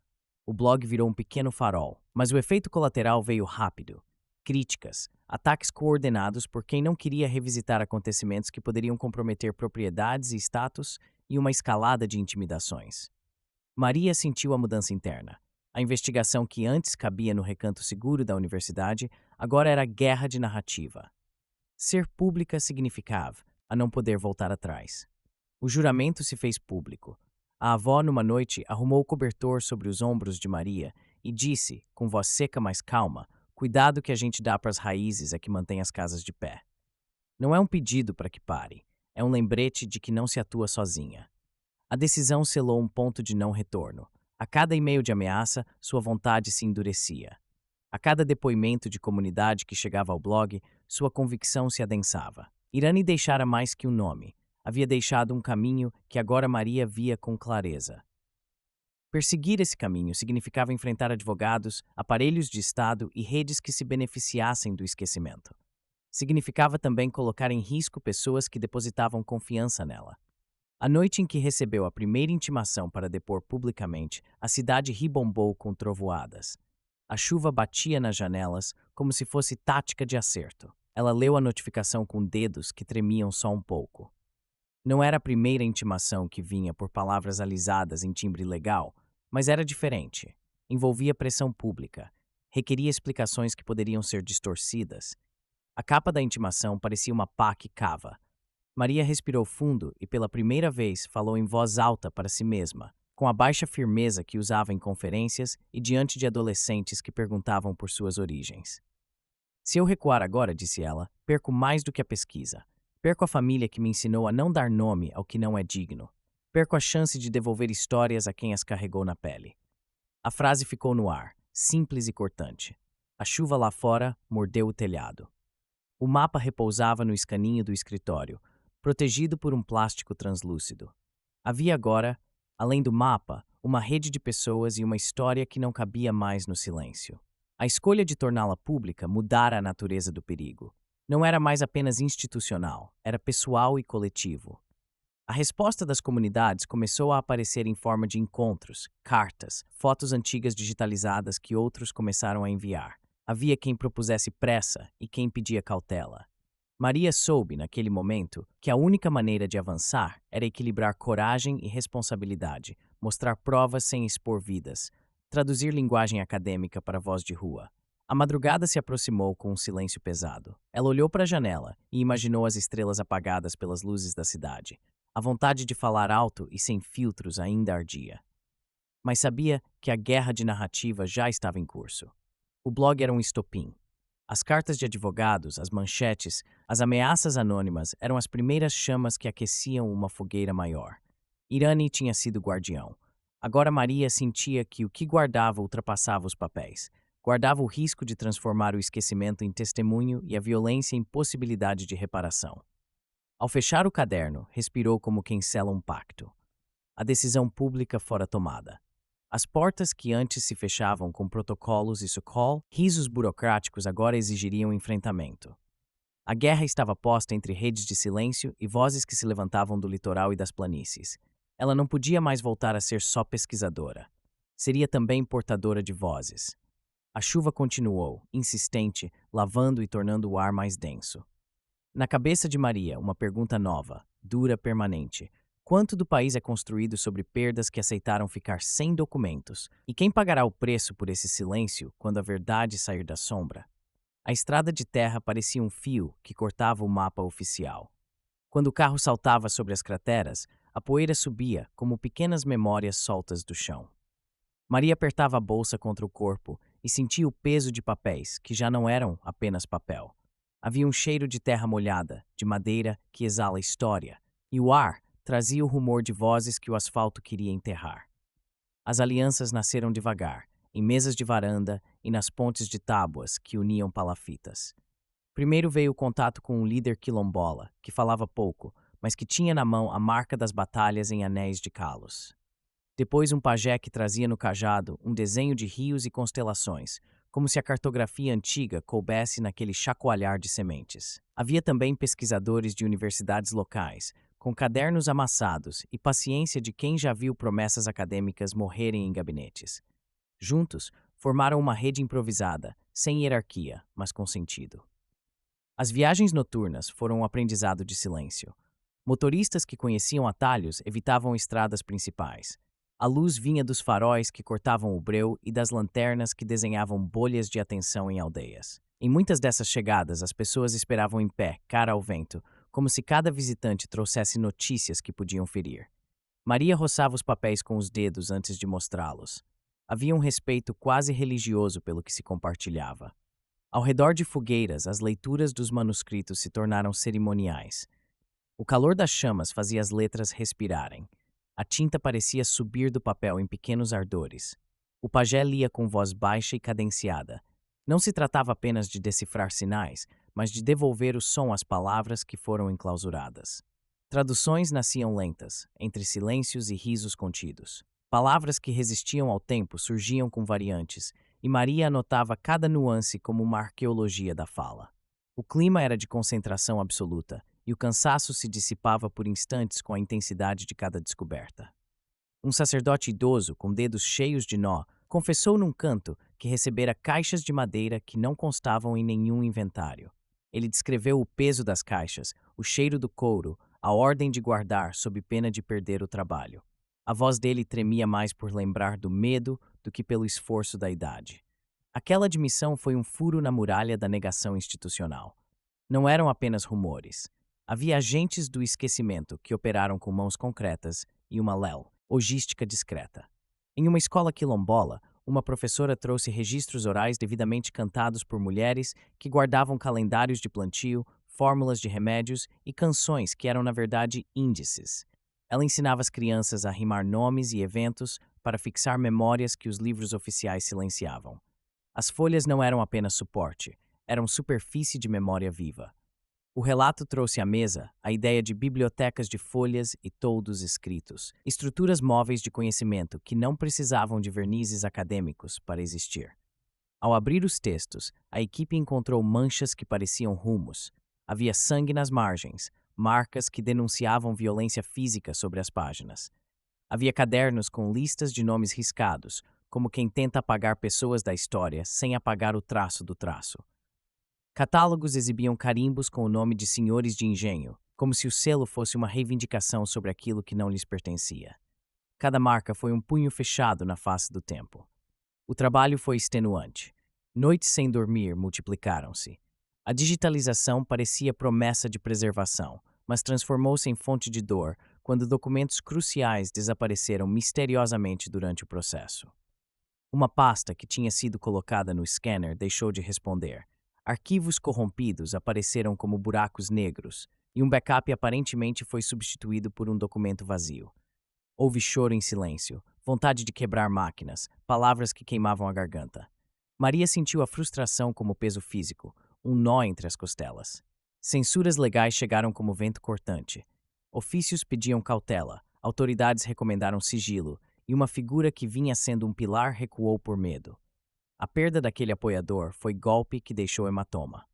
O blog virou um pequeno farol, mas o efeito colateral veio rápido. Críticas, ataques coordenados por quem não queria revisitar acontecimentos que poderiam comprometer propriedades e status e uma escalada de intimidações. Maria sentiu a mudança interna. A investigação que antes cabia no recanto seguro da universidade agora era guerra de narrativa. Ser pública significava a não poder voltar atrás. O juramento se fez público. A avó, numa noite, arrumou o cobertor sobre os ombros de Maria e disse, com voz seca mas calma, cuidado que a gente dá para as raízes é que mantém as casas de pé. Não é um pedido para que pare, é um lembrete de que não se atua sozinha. A decisão selou um ponto de não retorno. A cada e-mail de ameaça, sua vontade se endurecia. A cada depoimento de comunidade que chegava ao blog, sua convicção se adensava. Irani deixara mais que um nome. Havia deixado um caminho que agora Maria via com clareza. Perseguir esse caminho significava enfrentar advogados, aparelhos de Estado e redes que se beneficiassem do esquecimento. Significava também colocar em risco pessoas que depositavam confiança nela. A noite em que recebeu a primeira intimação para depor publicamente, a cidade ribombou com trovoadas. A chuva batia nas janelas como se fosse tática de acerto. Ela leu a notificação com dedos que tremiam só um pouco. Não era a primeira intimação que vinha por palavras alisadas em timbre legal, mas era diferente. Envolvia pressão pública. Requeria explicações que poderiam ser distorcidas. A capa da intimação parecia uma pá que cava. Maria respirou fundo e, pela primeira vez, falou em voz alta para si mesma, com a baixa firmeza que usava em conferências e diante de adolescentes que perguntavam por suas origens. Se eu recuar agora, disse ela, perco mais do que a pesquisa. Perco a família que me ensinou a não dar nome ao que não é digno. Perco a chance de devolver histórias a quem as carregou na pele. A frase ficou no ar, simples e cortante. A chuva lá fora mordeu o telhado. O mapa repousava no escaninho do escritório, protegido por um plástico translúcido. Havia agora, além do mapa, uma rede de pessoas e uma história que não cabia mais no silêncio. A escolha de torná-la pública mudara a natureza do perigo. Não era mais apenas institucional, era pessoal e coletivo. A resposta das comunidades começou a aparecer em forma de encontros, cartas, fotos antigas digitalizadas que outros começaram a enviar. Havia quem propusesse pressa e quem pedia cautela. Maria soube, naquele momento, que a única maneira de avançar era equilibrar coragem e responsabilidade, mostrar provas sem expor vidas, traduzir linguagem acadêmica para voz de rua. A madrugada se aproximou com um silêncio pesado. Ela olhou para a janela e imaginou as estrelas apagadas pelas luzes da cidade. A vontade de falar alto e sem filtros ainda ardia. Mas sabia que a guerra de narrativa já estava em curso. O blog era um estopim. As cartas de advogados, as manchetes, as ameaças anônimas eram as primeiras chamas que aqueciam uma fogueira maior. Irani tinha sido guardião. Agora Maria sentia que o que guardava ultrapassava os papéis. Guardava o risco de transformar o esquecimento em testemunho e a violência em possibilidade de reparação. Ao fechar o caderno, respirou como quem sela um pacto. A decisão pública fora tomada. As portas que antes se fechavam com protocolos e risos burocráticos agora exigiriam enfrentamento. A guerra estava posta entre redes de silêncio e vozes que se levantavam do litoral e das planícies. Ela não podia mais voltar a ser só pesquisadora. seria também portadora de vozes. A chuva continuou, insistente, lavando e tornando o ar mais denso. Na cabeça de Maria, uma pergunta nova, dura, permanente. Quanto do país é construído sobre perdas que aceitaram ficar sem documentos? E quem pagará o preço por esse silêncio quando a verdade sair da sombra? A estrada de terra parecia um fio que cortava o mapa oficial. Quando o carro saltava sobre as crateras, a poeira subia como pequenas memórias soltas do chão. Maria apertava a bolsa contra o corpo e sentia o peso de papéis, que já não eram apenas papel. Havia um cheiro de terra molhada, de madeira que exala história, e o ar trazia o rumor de vozes que o asfalto queria enterrar. As alianças nasceram devagar, em mesas de varanda e nas pontes de tábuas que uniam palafitas. Primeiro veio o contato com um líder quilombola, que falava pouco, mas que tinha na mão a marca das batalhas em anéis de calos. Depois um pajé que trazia no cajado um desenho de rios e constelações, como se a cartografia antiga coubesse naquele chacoalhar de sementes. Havia também pesquisadores de universidades locais, com cadernos amassados e paciência de quem já viu promessas acadêmicas morrerem em gabinetes. Juntos, formaram uma rede improvisada, sem hierarquia, mas com sentido. As viagens noturnas foram um aprendizado de silêncio. Motoristas que conheciam atalhos evitavam estradas principais. A luz vinha dos faróis que cortavam o breu e das lanternas que desenhavam bolhas de atenção em aldeias. Em muitas dessas chegadas, as pessoas esperavam em pé, cara ao vento, como se cada visitante trouxesse notícias que podiam ferir. Maria roçava os papéis com os dedos antes de mostrá-los. Havia um respeito quase religioso pelo que se compartilhava. Ao redor de fogueiras, as leituras dos manuscritos se tornaram cerimoniais. O calor das chamas fazia as letras respirarem. A tinta parecia subir do papel em pequenos ardores. O pajé lia com voz baixa e cadenciada. Não se tratava apenas de decifrar sinais, mas de devolver o som às palavras que foram enclausuradas. Traduções nasciam lentas, entre silêncios e risos contidos. Palavras que resistiam ao tempo surgiam com variantes, e Maria anotava cada nuance como uma arqueologia da fala. O clima era de concentração absoluta, e o cansaço se dissipava por instantes com a intensidade de cada descoberta. Um sacerdote idoso, com dedos cheios de nó, confessou num canto que recebera caixas de madeira que não constavam em nenhum inventário. Ele descreveu o peso das caixas, o cheiro do couro, a ordem de guardar sob pena de perder o trabalho. A voz dele tremia mais por lembrar do medo do que pelo esforço da idade. Aquela admissão foi um furo na muralha da negação institucional. Não eram apenas rumores. Havia agentes do esquecimento que operaram com mãos concretas e uma logística discreta. Em uma escola quilombola, uma professora trouxe registros orais devidamente cantados por mulheres que guardavam calendários de plantio, fórmulas de remédios e canções que eram, na verdade, índices. Ela ensinava as crianças a rimar nomes e eventos para fixar memórias que os livros oficiais silenciavam. As folhas não eram apenas suporte, eram superfície de memória viva. O relato trouxe à mesa a ideia de bibliotecas de folhas e toldos escritos, estruturas móveis de conhecimento que não precisavam de vernizes acadêmicos para existir. Ao abrir os textos, a equipe encontrou manchas que pareciam rumos. Havia sangue nas margens, marcas que denunciavam violência física sobre as páginas. Havia cadernos com listas de nomes riscados, como quem tenta apagar pessoas da história sem apagar o traço do traço. Catálogos exibiam carimbos com o nome de senhores de engenho, como se o selo fosse uma reivindicação sobre aquilo que não lhes pertencia. Cada marca foi um punho fechado na face do tempo. O trabalho foi extenuante. Noites sem dormir multiplicaram-se. A digitalização parecia promessa de preservação, mas transformou-se em fonte de dor quando documentos cruciais desapareceram misteriosamente durante o processo. Uma pasta que tinha sido colocada no scanner deixou de responder. Arquivos corrompidos apareceram como buracos negros, e um backup aparentemente foi substituído por um documento vazio. Houve choro em silêncio, vontade de quebrar máquinas, palavras que queimavam a garganta. Maria sentiu a frustração como peso físico, um nó entre as costelas. Censuras legais chegaram como vento cortante. Ofícios pediam cautela, autoridades recomendaram sigilo, e uma figura que vinha sendo um pilar recuou por medo. A perda daquele apoiador foi golpe que deixou hematoma.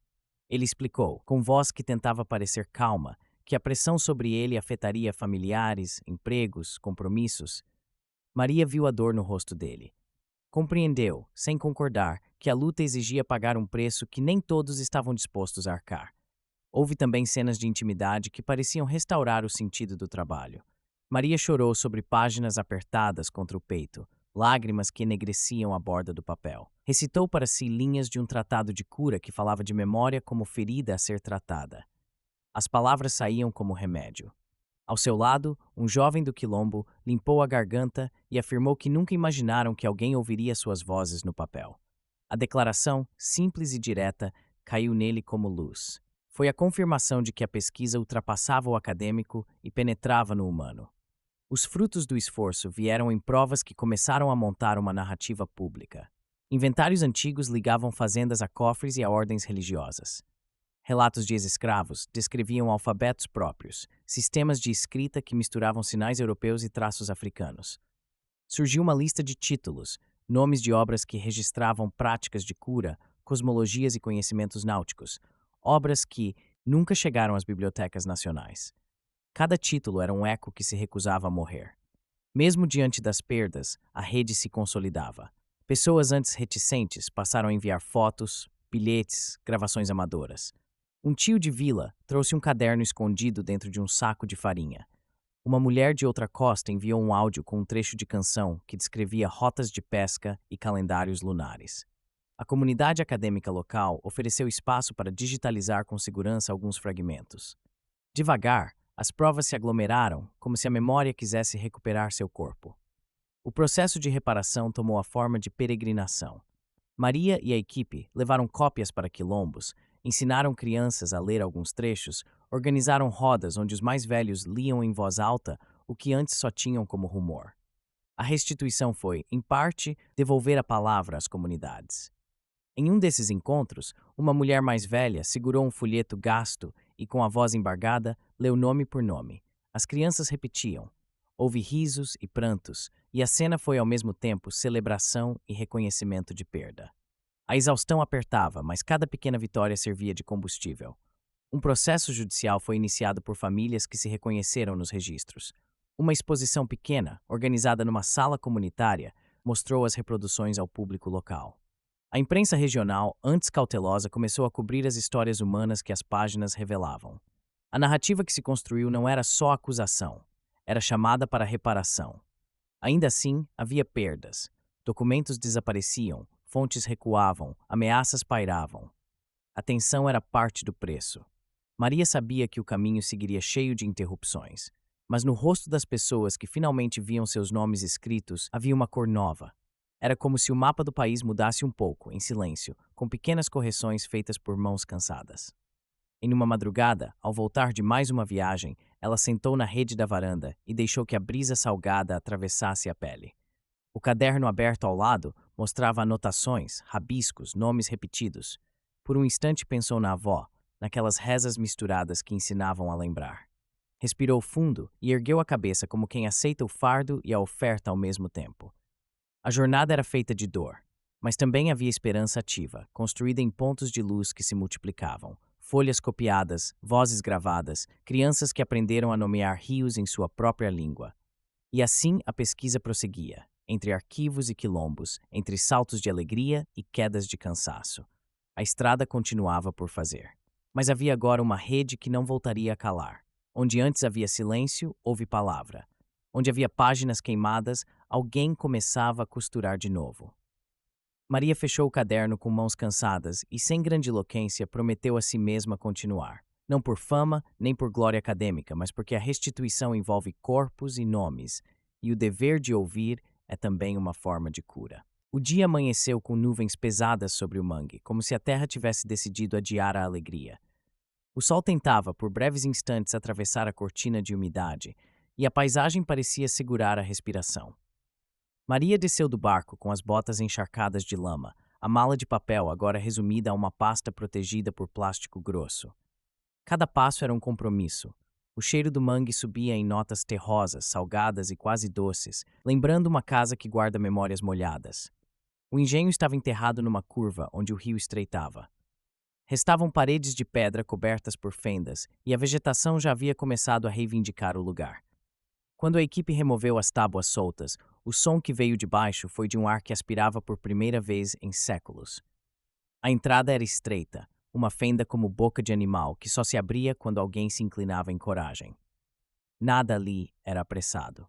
Ele explicou, com voz que tentava parecer calma, que a pressão sobre ele afetaria familiares, empregos, compromissos. Maria viu a dor no rosto dele. Compreendeu, sem concordar, que a luta exigia pagar um preço que nem todos estavam dispostos a arcar. Houve também cenas de intimidade que pareciam restaurar o sentido do trabalho. Maria chorou sobre páginas apertadas contra o peito, lágrimas que enegreciam a borda do papel. Recitou para si linhas de um tratado de cura que falava de memória como ferida a ser tratada. As palavras saíam como remédio. Ao seu lado, um jovem do quilombo limpou a garganta e afirmou que nunca imaginaram que alguém ouviria suas vozes no papel. A declaração, simples e direta, caiu nele como luz. Foi a confirmação de que a pesquisa ultrapassava o acadêmico e penetrava no humano. Os frutos do esforço vieram em provas que começaram a montar uma narrativa pública. Inventários antigos ligavam fazendas a cofres e a ordens religiosas. Relatos de ex-escravos descreviam alfabetos próprios, sistemas de escrita que misturavam sinais europeus e traços africanos. Surgiu uma lista de títulos, nomes de obras que registravam práticas de cura, cosmologias e conhecimentos náuticos, obras que nunca chegaram às bibliotecas nacionais. Cada título era um eco que se recusava a morrer. Mesmo diante das perdas, a rede se consolidava. Pessoas antes reticentes passaram a enviar fotos, bilhetes, gravações amadoras. Um tio de vila trouxe um caderno escondido dentro de um saco de farinha. Uma mulher de outra costa enviou um áudio com um trecho de canção que descrevia rotas de pesca e calendários lunares. A comunidade acadêmica local ofereceu espaço para digitalizar com segurança alguns fragmentos. Devagar, as provas se aglomeraram, como se a memória quisesse recuperar seu corpo. O processo de reparação tomou a forma de peregrinação. Maria e a equipe levaram cópias para quilombos, ensinaram crianças a ler alguns trechos, organizaram rodas onde os mais velhos liam em voz alta o que antes só tinham como rumor. A restituição foi, em parte, devolver a palavra às comunidades. Em um desses encontros, uma mulher mais velha segurou um folheto gasto e, com a voz embargada, leu nome por nome. As crianças repetiam. Houve risos e prantos, e a cena foi ao mesmo tempo celebração e reconhecimento de perda. A exaustão apertava, mas cada pequena vitória servia de combustível. Um processo judicial foi iniciado por famílias que se reconheceram nos registros. Uma exposição pequena, organizada numa sala comunitária, mostrou as reproduções ao público local. A imprensa regional, antes cautelosa, começou a cobrir as histórias humanas que as páginas revelavam. A narrativa que se construiu não era só acusação, era chamada para reparação. Ainda assim, havia perdas. Documentos desapareciam, fontes recuavam, ameaças pairavam. A tensão era parte do preço. Maria sabia que o caminho seguiria cheio de interrupções, mas no rosto das pessoas que finalmente viam seus nomes escritos havia uma cor nova. Era como se o mapa do país mudasse um pouco, em silêncio, com pequenas correções feitas por mãos cansadas. Em uma madrugada, ao voltar de mais uma viagem, ela sentou na rede da varanda e deixou que a brisa salgada atravessasse a pele. O caderno aberto ao lado mostrava anotações, rabiscos, nomes repetidos. Por um instante pensou na avó, naquelas rezas misturadas que ensinavam a lembrar. Respirou fundo e ergueu a cabeça como quem aceita o fardo e a oferta ao mesmo tempo. A jornada era feita de dor, mas também havia esperança ativa, construída em pontos de luz que se multiplicavam. Folhas copiadas, vozes gravadas, crianças que aprenderam a nomear rios em sua própria língua. E assim a pesquisa prosseguia, entre arquivos e quilombos, entre saltos de alegria e quedas de cansaço. A estrada continuava por fazer. Mas havia agora uma rede que não voltaria a calar. Onde antes havia silêncio, houve palavra. Onde havia páginas queimadas, alguém começava a costurar de novo. Maria fechou o caderno com mãos cansadas e, sem grandiloquência, prometeu a si mesma continuar. Não por fama, nem por glória acadêmica, mas porque a restituição envolve corpos e nomes, e o dever de ouvir é também uma forma de cura. O dia amanheceu com nuvens pesadas sobre o mangue, como se a terra tivesse decidido adiar a alegria. O sol tentava, por breves instantes, atravessar a cortina de umidade, e a paisagem parecia segurar a respiração. Maria desceu do barco com as botas encharcadas de lama, a mala de papel agora resumida a uma pasta protegida por plástico grosso. Cada passo era um compromisso. O cheiro do mangue subia em notas terrosas, salgadas e quase doces, lembrando uma casa que guarda memórias molhadas. O engenho estava enterrado numa curva onde o rio estreitava. Restavam paredes de pedra cobertas por fendas, e a vegetação já havia começado a reivindicar o lugar. Quando a equipe removeu as tábuas soltas, o som que veio de baixo foi de um ar que aspirava por primeira vez em séculos. A entrada era estreita, uma fenda como boca de animal que só se abria quando alguém se inclinava em coragem. Nada ali era apressado.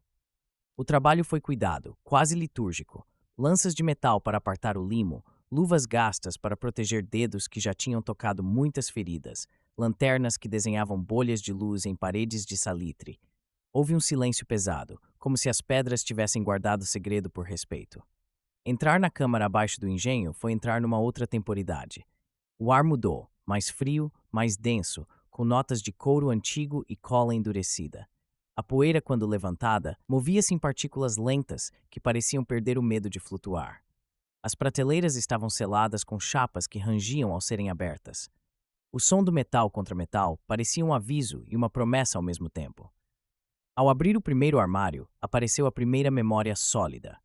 O trabalho foi cuidado, quase litúrgico. Lanças de metal para apartar o limo, luvas gastas para proteger dedos que já tinham tocado muitas feridas, lanternas que desenhavam bolhas de luz em paredes de salitre. Houve um silêncio pesado, como se as pedras tivessem guardado o segredo por respeito. Entrar na câmara abaixo do engenho foi entrar numa outra temporidade. O ar mudou, mais frio, mais denso, com notas de couro antigo e cola endurecida. A poeira, quando levantada, movia-se em partículas lentas que pareciam perder o medo de flutuar. As prateleiras estavam seladas com chapas que rangiam ao serem abertas. O som do metal contra metal parecia um aviso e uma promessa ao mesmo tempo. Ao abrir o primeiro armário, apareceu a primeira memória sólida.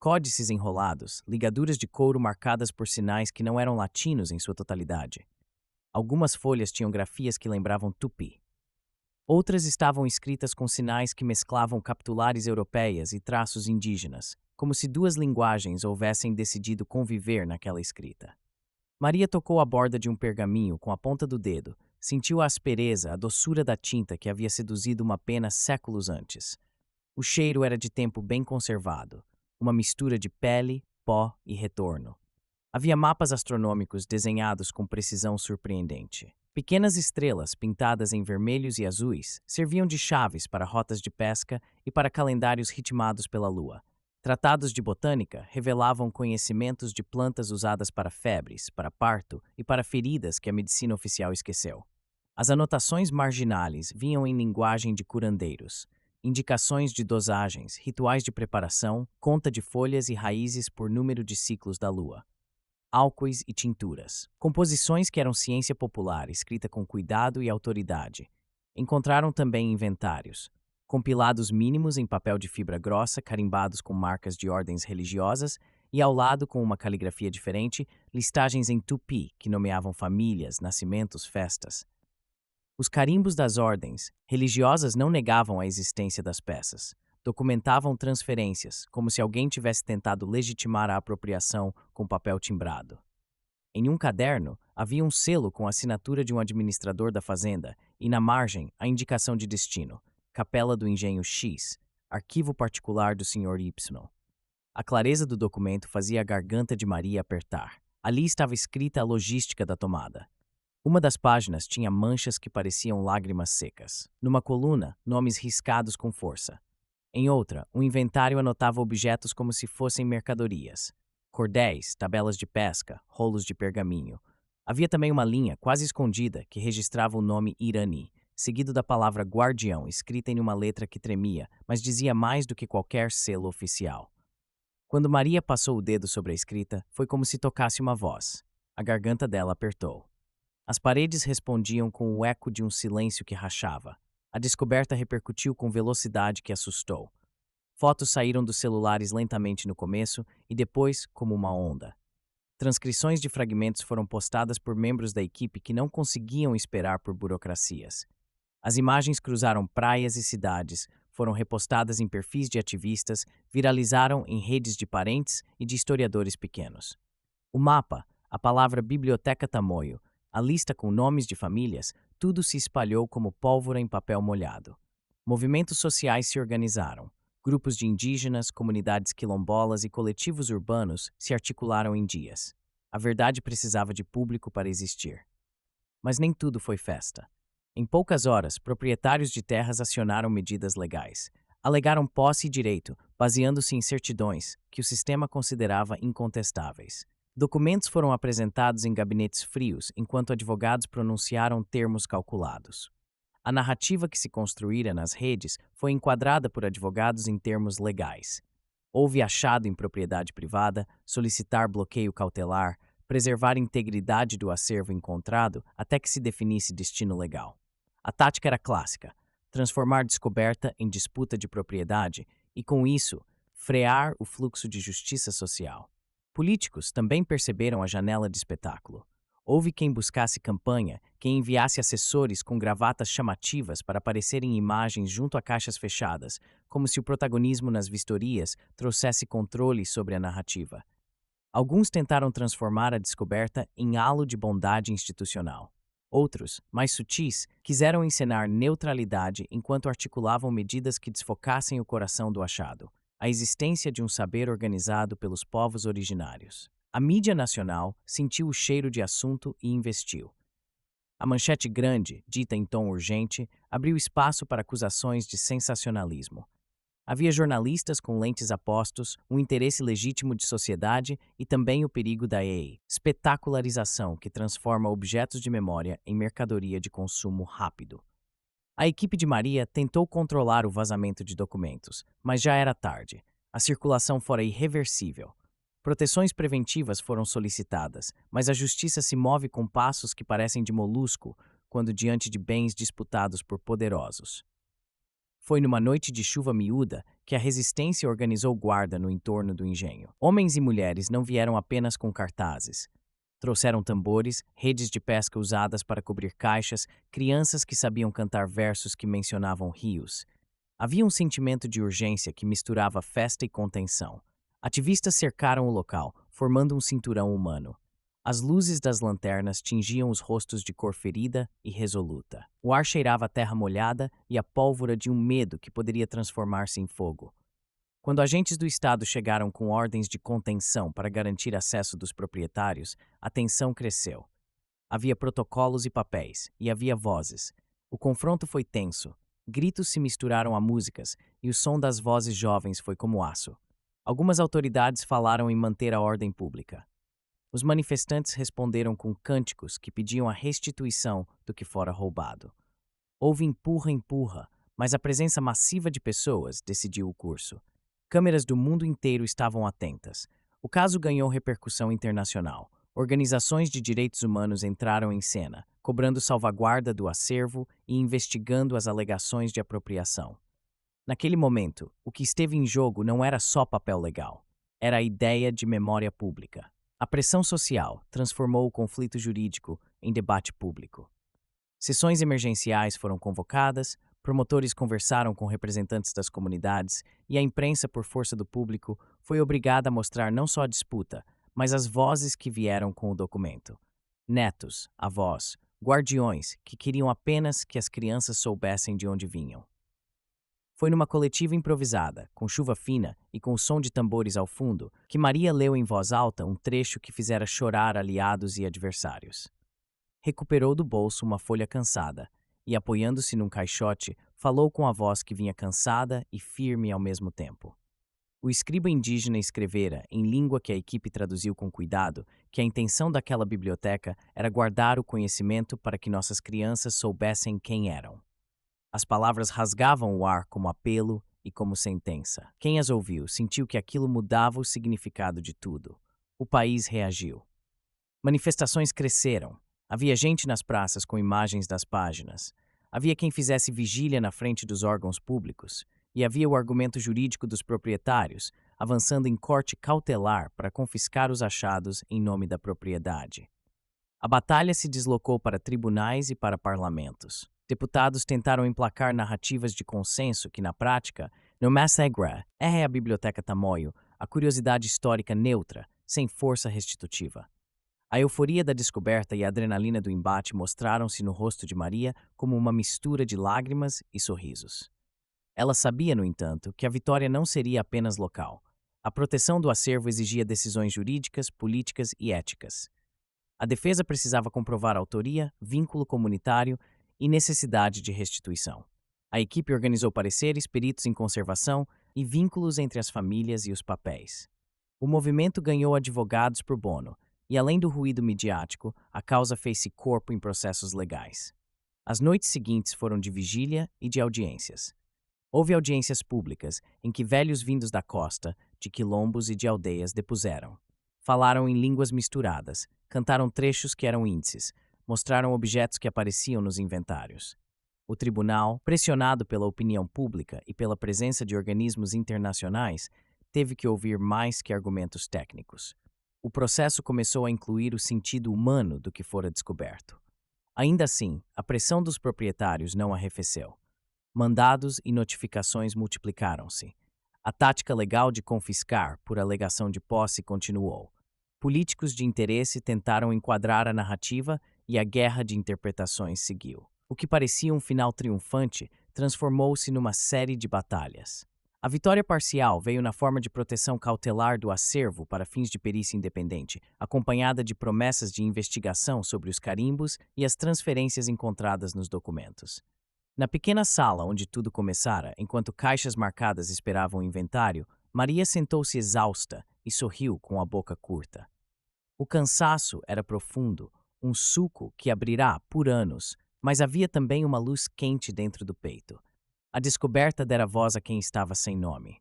Códices enrolados, ligaduras de couro marcadas por sinais que não eram latinos em sua totalidade. Algumas folhas tinham grafias que lembravam tupi. Outras estavam escritas com sinais que mesclavam capitulares europeias e traços indígenas, como se duas linguagens houvessem decidido conviver naquela escrita. Maria tocou a borda de um pergaminho com a ponta do dedo, sentiu a aspereza, a doçura da tinta que havia seduzido uma pena séculos antes. O cheiro era de tempo bem conservado, uma mistura de pele, pó e retorno. Havia mapas astronômicos desenhados com precisão surpreendente. Pequenas estrelas, pintadas em vermelhos e azuis, serviam de chaves para rotas de pesca e para calendários ritmados pela lua. Tratados de botânica revelavam conhecimentos de plantas usadas para febres, para parto e para feridas que a medicina oficial esqueceu. As anotações marginais vinham em linguagem de curandeiros. Indicações de dosagens, rituais de preparação, conta de folhas e raízes por número de ciclos da lua. Álcoois e tinturas. Composições que eram ciência popular, escrita com cuidado e autoridade. Encontraram também inventários. Compilados mínimos em papel de fibra grossa, carimbados com marcas de ordens religiosas, e ao lado, com uma caligrafia diferente, listagens em tupi, que nomeavam famílias, nascimentos, festas. Os carimbos das ordens religiosas não negavam a existência das peças. Documentavam transferências, como se alguém tivesse tentado legitimar a apropriação com papel timbrado. Em um caderno, havia um selo com a assinatura de um administrador da fazenda e, na margem, a indicação de destino: Capela do Engenho X, arquivo particular do Sr. Y. A clareza do documento fazia a garganta de Maria apertar. Ali estava escrita a logística da tomada. Uma das páginas tinha manchas que pareciam lágrimas secas. Numa coluna, nomes riscados com força. Em outra, um inventário anotava objetos como se fossem mercadorias. Cordéis, tabelas de pesca, rolos de pergaminho. Havia também uma linha, quase escondida, que registrava o nome Irani, seguido da palavra guardião, escrita em uma letra que tremia, mas dizia mais do que qualquer selo oficial. Quando Maria passou o dedo sobre a escrita, foi como se tocasse uma voz. A garganta dela apertou. As paredes respondiam com o eco de um silêncio que rachava. A descoberta repercutiu com velocidade que assustou. Fotos saíram dos celulares lentamente no começo e depois como uma onda. Transcrições de fragmentos foram postadas por membros da equipe que não conseguiam esperar por burocracias. As imagens cruzaram praias e cidades, foram repostadas em perfis de ativistas, viralizaram em redes de parentes e de historiadores pequenos. O mapa, a palavra Biblioteca Tamoio, a lista com nomes de famílias, tudo se espalhou como pólvora em papel molhado. Movimentos sociais se organizaram. Grupos de indígenas, comunidades quilombolas e coletivos urbanos se articularam em dias. A verdade precisava de público para existir. Mas nem tudo foi festa. Em poucas horas, proprietários de terras acionaram medidas legais. Alegaram posse e direito, baseando-se em certidões que o sistema considerava incontestáveis. Documentos foram apresentados em gabinetes frios, enquanto advogados pronunciaram termos calculados. A narrativa que se construíra nas redes foi enquadrada por advogados em termos legais. Houve achado em propriedade privada, solicitar bloqueio cautelar, preservar a integridade do acervo encontrado até que se definisse destino legal. A tática era clássica: transformar descoberta em disputa de propriedade e, com isso, frear o fluxo de justiça social. Políticos também perceberam a janela de espetáculo. Houve quem buscasse campanha, quem enviasse assessores com gravatas chamativas para aparecerem em imagens junto a caixas fechadas, como se o protagonismo nas vistorias trouxesse controle sobre a narrativa. Alguns tentaram transformar a descoberta em halo de bondade institucional. Outros, mais sutis, quiseram encenar neutralidade enquanto articulavam medidas que desfocassem o coração do achado, a existência de um saber organizado pelos povos originários. A mídia nacional sentiu o cheiro de assunto e investiu. A manchete grande, dita em tom urgente, abriu espaço para acusações de sensacionalismo. Havia jornalistas com lentes a postos, um interesse legítimo de sociedade e também o perigo da espetacularização que transforma objetos de memória em mercadoria de consumo rápido. A equipe de Maria tentou controlar o vazamento de documentos, mas já era tarde. A circulação fora irreversível. Proteções preventivas foram solicitadas, mas a justiça se move com passos que parecem de molusco quando diante de bens disputados por poderosos. Foi numa noite de chuva miúda que a resistência organizou guarda no entorno do engenho. Homens e mulheres não vieram apenas com cartazes. Trouxeram tambores, redes de pesca usadas para cobrir caixas, crianças que sabiam cantar versos que mencionavam rios. Havia um sentimento de urgência que misturava festa e contenção. Ativistas cercaram o local, formando um cinturão humano. As luzes das lanternas tingiam os rostos de cor ferida e resoluta. O ar cheirava a terra molhada e a pólvora de um medo que poderia transformar-se em fogo. Quando agentes do Estado chegaram com ordens de contenção para garantir acesso dos proprietários, a tensão cresceu. Havia protocolos e papéis, e havia vozes. O confronto foi tenso. Gritos se misturaram a músicas, e o som das vozes jovens foi como aço. Algumas autoridades falaram em manter a ordem pública. Os manifestantes responderam com cânticos que pediam a restituição do que fora roubado. Houve empurra-empurra, mas a presença massiva de pessoas decidiu o curso. Câmeras do mundo inteiro estavam atentas. O caso ganhou repercussão internacional. Organizações de direitos humanos entraram em cena, cobrando salvaguarda do acervo e investigando as alegações de apropriação. Naquele momento, o que esteve em jogo não era só papel legal. Era a ideia de memória pública. A pressão social transformou o conflito jurídico em debate público. Sessões emergenciais foram convocadas, promotores conversaram com representantes das comunidades e a imprensa, por força do público, foi obrigada a mostrar não só a disputa, mas as vozes que vieram com o documento. Netos, avós, guardiões que queriam apenas que as crianças soubessem de onde vinham. Foi numa coletiva improvisada, com chuva fina e com o som de tambores ao fundo, que Maria leu em voz alta um trecho que fizera chorar aliados e adversários. Recuperou do bolso uma folha cansada e, apoiando-se num caixote, falou com a voz que vinha cansada e firme ao mesmo tempo. O escriba indígena escrevera, em língua que a equipe traduziu com cuidado, que a intenção daquela biblioteca era guardar o conhecimento para que nossas crianças soubessem quem eram. As palavras rasgavam o ar como apelo e como sentença. Quem as ouviu sentiu que aquilo mudava o significado de tudo. O país reagiu. Manifestações cresceram. Havia gente nas praças com imagens das páginas. Havia quem fizesse vigília na frente dos órgãos públicos. E havia o argumento jurídico dos proprietários, avançando em corte cautelar para confiscar os achados em nome da propriedade. A batalha se deslocou para tribunais e para parlamentos. Deputados tentaram emplacar narrativas de consenso que, na prática, no Massagra, é a Biblioteca Tamoio, a curiosidade histórica neutra, sem força restitutiva. A euforia da descoberta e a adrenalina do embate mostraram-se no rosto de Maria como uma mistura de lágrimas e sorrisos. Ela sabia, no entanto, que a vitória não seria apenas local. A proteção do acervo exigia decisões jurídicas, políticas e éticas. A defesa precisava comprovar autoria, vínculo comunitário e necessidade de restituição. A equipe organizou pareceres, peritos em conservação e vínculos entre as famílias e os papéis. O movimento ganhou advogados pro bono, e além do ruído midiático, a causa fez-se corpo em processos legais. As noites seguintes foram de vigília e de audiências. Houve audiências públicas em que velhos vindos da costa, de quilombos e de aldeias depuseram. Falaram em línguas misturadas, cantaram trechos que eram índices, mostraram objetos que apareciam nos inventários. O tribunal, pressionado pela opinião pública e pela presença de organismos internacionais, teve que ouvir mais que argumentos técnicos. O processo começou a incluir o sentido humano do que fora descoberto. Ainda assim, a pressão dos proprietários não arrefeceu. Mandados e notificações multiplicaram-se. A tática legal de confiscar, por alegação de posse, continuou. Políticos de interesse tentaram enquadrar a narrativa e a guerra de interpretações seguiu. O que parecia um final triunfante transformou-se numa série de batalhas. A vitória parcial veio na forma de proteção cautelar do acervo para fins de perícia independente, acompanhada de promessas de investigação sobre os carimbos e as transferências encontradas nos documentos. Na pequena sala onde tudo começara, enquanto caixas marcadas esperavam o inventário, Maria sentou-se exausta e sorriu com a boca curta. O cansaço era profundo, um suco que abrirá por anos, mas havia também uma luz quente dentro do peito. A descoberta dera voz a quem estava sem nome.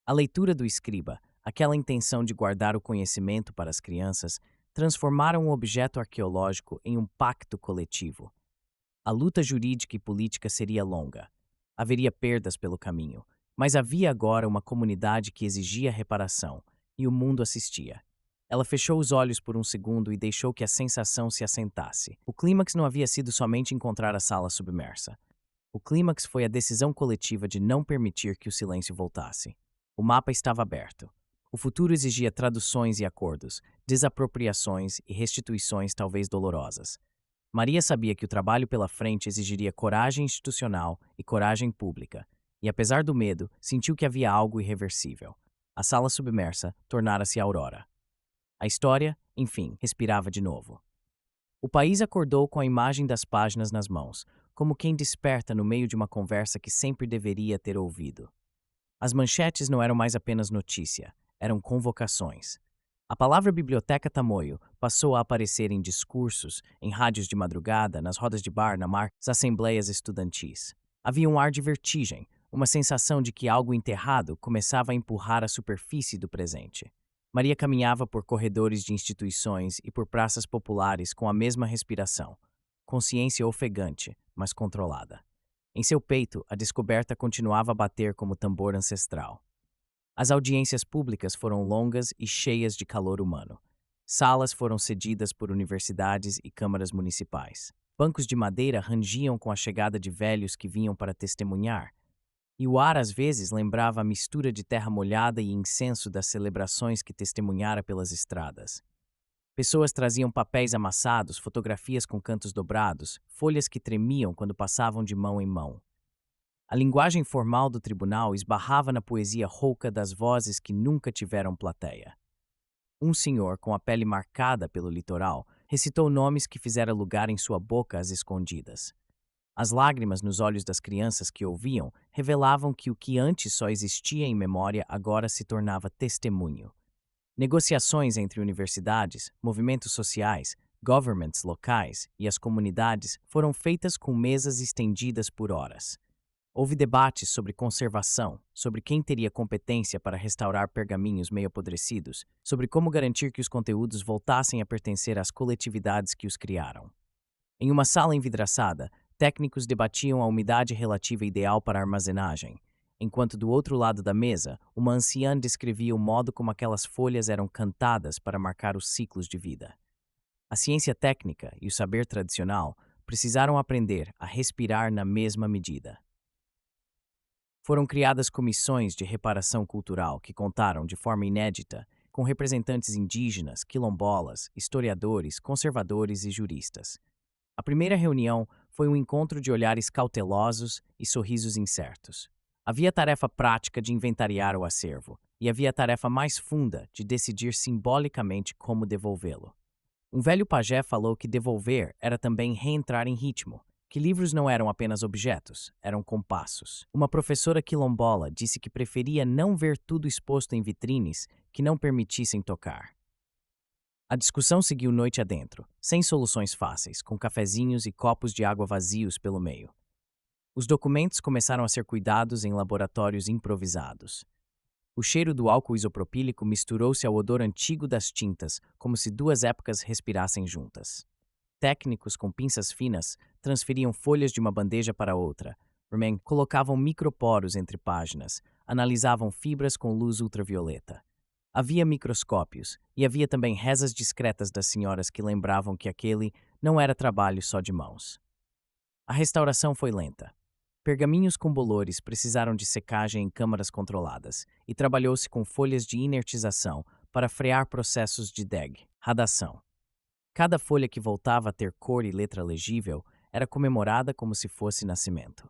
A leitura do escriba, aquela intenção de guardar o conhecimento para as crianças, transformaram um objeto arqueológico em um pacto coletivo. A luta jurídica e política seria longa. Haveria perdas pelo caminho, mas havia agora uma comunidade que exigia reparação, e o mundo assistia. Ela fechou os olhos por um segundo e deixou que a sensação se assentasse. O clímax não havia sido somente encontrar a sala submersa. O clímax foi a decisão coletiva de não permitir que o silêncio voltasse. O mapa estava aberto. O futuro exigia traduções e acordos, desapropriações e restituições talvez dolorosas. Maria sabia que o trabalho pela frente exigiria coragem institucional e coragem pública, e apesar do medo, sentiu que havia algo irreversível. A sala submersa tornara-se a aurora. A história, enfim, respirava de novo. O país acordou com a imagem das páginas nas mãos, como quem desperta no meio de uma conversa que sempre deveria ter ouvido. As manchetes não eram mais apenas notícia, eram convocações. A palavra Biblioteca Tamoio passou a aparecer em discursos, em rádios de madrugada, nas rodas de bar, nas assembleias estudantis. Havia um ar de vertigem, uma sensação de que algo enterrado começava a empurrar a superfície do presente. Maria caminhava por corredores de instituições e por praças populares com a mesma respiração, consciência ofegante, mas controlada. Em seu peito, a descoberta continuava a bater como tambor ancestral. As audiências públicas foram longas e cheias de calor humano. Salas foram cedidas por universidades e câmaras municipais. Bancos de madeira rangiam com a chegada de velhos que vinham para testemunhar, e o ar às vezes lembrava a mistura de terra molhada e incenso das celebrações que testemunhara pelas estradas. Pessoas traziam papéis amassados, fotografias com cantos dobrados, folhas que tremiam quando passavam de mão em mão. A linguagem formal do tribunal esbarrava na poesia rouca das vozes que nunca tiveram plateia. Um senhor, com a pele marcada pelo litoral, recitou nomes que fizera lugar em sua boca às escondidas. As lágrimas nos olhos das crianças que ouviam revelavam que o que antes só existia em memória agora se tornava testemunho. Negociações entre universidades, movimentos sociais, governments locais e as comunidades foram feitas com mesas estendidas por horas. Houve debates sobre conservação, sobre quem teria competência para restaurar pergaminhos meio apodrecidos, sobre como garantir que os conteúdos voltassem a pertencer às coletividades que os criaram. Em uma sala envidraçada, técnicos debatiam a umidade relativa ideal para a armazenagem, enquanto do outro lado da mesa, uma anciã descrevia o modo como aquelas folhas eram cantadas para marcar os ciclos de vida. A ciência técnica e o saber tradicional precisaram aprender a respirar na mesma medida. Foram criadas comissões de reparação cultural que contaram, de forma inédita, com representantes indígenas, quilombolas, historiadores, conservadores e juristas. A primeira reunião foi um encontro de olhares cautelosos e sorrisos incertos. Havia a tarefa prática de inventariar o acervo, e havia a tarefa mais funda de decidir simbolicamente como devolvê-lo. Um velho pajé falou que devolver era também reentrar em ritmo, que livros não eram apenas objetos, eram compassos. Uma professora quilombola disse que preferia não ver tudo exposto em vitrines que não permitissem tocar. A discussão seguiu noite adentro, sem soluções fáceis, com cafezinhos e copos de água vazios pelo meio. Os documentos começaram a ser cuidados em laboratórios improvisados. O cheiro do álcool isopropílico misturou-se ao odor antigo das tintas, como se duas épocas respirassem juntas. Técnicos com pinças finas transferiam folhas de uma bandeja para outra, colocavam microporos entre páginas, analisavam fibras com luz ultravioleta. Havia microscópios, e havia também rezas discretas das senhoras que lembravam que aquele não era trabalho só de mãos. A restauração foi lenta. Pergaminhos com bolores precisaram de secagem em câmaras controladas, e trabalhou-se com folhas de inertização para frear processos de degradação. Cada folha que voltava a ter cor e letra legível era comemorada como se fosse nascimento.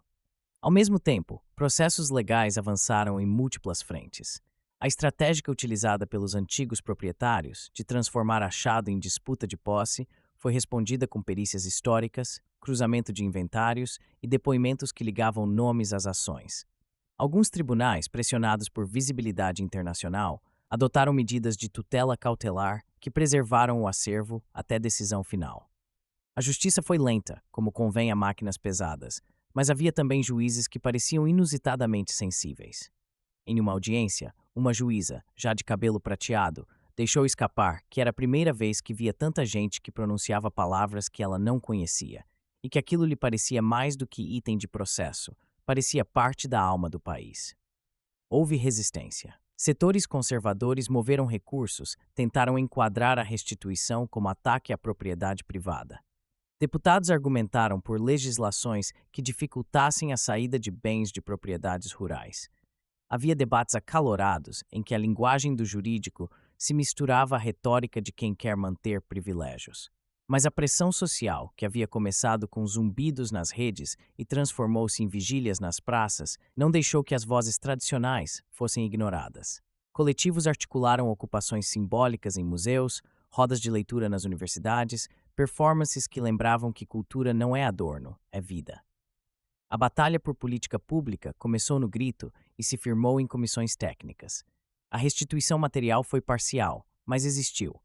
Ao mesmo tempo, processos legais avançaram em múltiplas frentes. A estratégia utilizada pelos antigos proprietários de transformar achado em disputa de posse foi respondida com perícias históricas, cruzamento de inventários e depoimentos que ligavam nomes às ações. Alguns tribunais, pressionados por visibilidade internacional, adotaram medidas de tutela cautelar que preservaram o acervo até decisão final. A justiça foi lenta, como convém a máquinas pesadas, mas havia também juízes que pareciam inusitadamente sensíveis. Em uma audiência, uma juíza, já de cabelo prateado, deixou escapar que era a primeira vez que via tanta gente que pronunciava palavras que ela não conhecia, e que aquilo lhe parecia mais do que item de processo, parecia parte da alma do país. Houve resistência. Setores conservadores moveram recursos, tentaram enquadrar a restituição como ataque à propriedade privada. Deputados argumentaram por legislações que dificultassem a saída de bens de propriedades rurais. Havia debates acalorados em que a linguagem do jurídico se misturava à retórica de quem quer manter privilégios. Mas a pressão social, que havia começado com zumbidos nas redes e transformou-se em vigílias nas praças, não deixou que as vozes tradicionais fossem ignoradas. Coletivos articularam ocupações simbólicas em museus, rodas de leitura nas universidades, performances que lembravam que cultura não é adorno, é vida. A batalha por política pública começou no grito e se firmou em comissões técnicas. A restituição material foi parcial, mas existiu.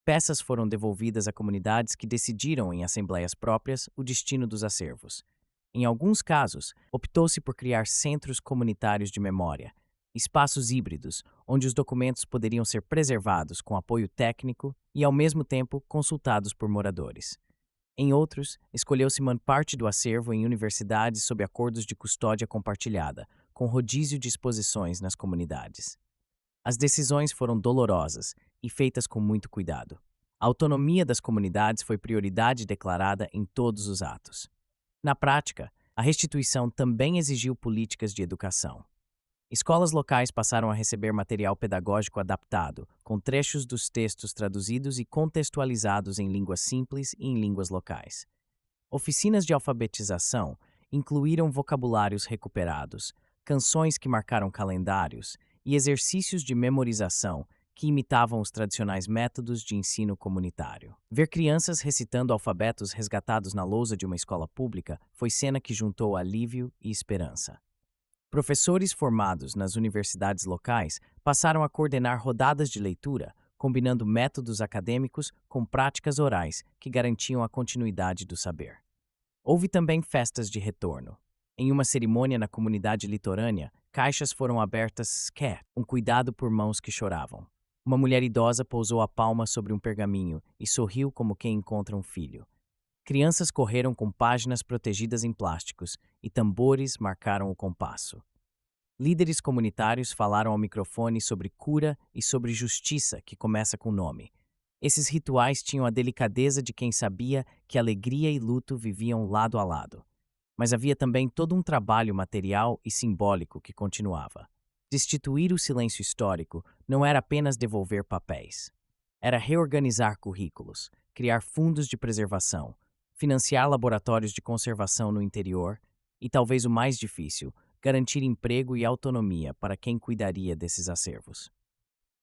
Peças foram devolvidas a comunidades que decidiram em assembleias próprias o destino dos acervos. Em alguns casos, optou-se por criar centros comunitários de memória, espaços híbridos, onde os documentos poderiam ser preservados com apoio técnico e, ao mesmo tempo, consultados por moradores. Em outros, escolheu-se manter parte do acervo em universidades sob acordos de custódia compartilhada, com rodízio de exposições nas comunidades. As decisões foram dolorosas e feitas com muito cuidado. A autonomia das comunidades foi prioridade declarada em todos os atos. Na prática, a restituição também exigiu políticas de educação. Escolas locais passaram a receber material pedagógico adaptado, com trechos dos textos traduzidos e contextualizados em língua simples e em línguas locais. Oficinas de alfabetização incluíram vocabulários recuperados, canções que marcaram calendários e exercícios de memorização que imitavam os tradicionais métodos de ensino comunitário. Ver crianças recitando alfabetos resgatados na lousa de uma escola pública foi cena que juntou alívio e esperança. Professores formados nas universidades locais passaram a coordenar rodadas de leitura, combinando métodos acadêmicos com práticas orais que garantiam a continuidade do saber. Houve também festas de retorno. Em uma cerimônia na comunidade litorânea, caixas foram abertas com cuidado por mãos que choravam. Uma mulher idosa pousou a palma sobre um pergaminho e sorriu como quem encontra um filho. Crianças correram com páginas protegidas em plásticos e tambores marcaram o compasso. Líderes comunitários falaram ao microfone sobre cura e sobre justiça, que começa com nome. Esses rituais tinham a delicadeza de quem sabia que alegria e luto viviam lado a lado. Mas havia também todo um trabalho material e simbólico que continuava. Destituir o silêncio histórico não era apenas devolver papéis. Era reorganizar currículos, criar fundos de preservação, financiar laboratórios de conservação no interior e, talvez o mais difícil, garantir emprego e autonomia para quem cuidaria desses acervos.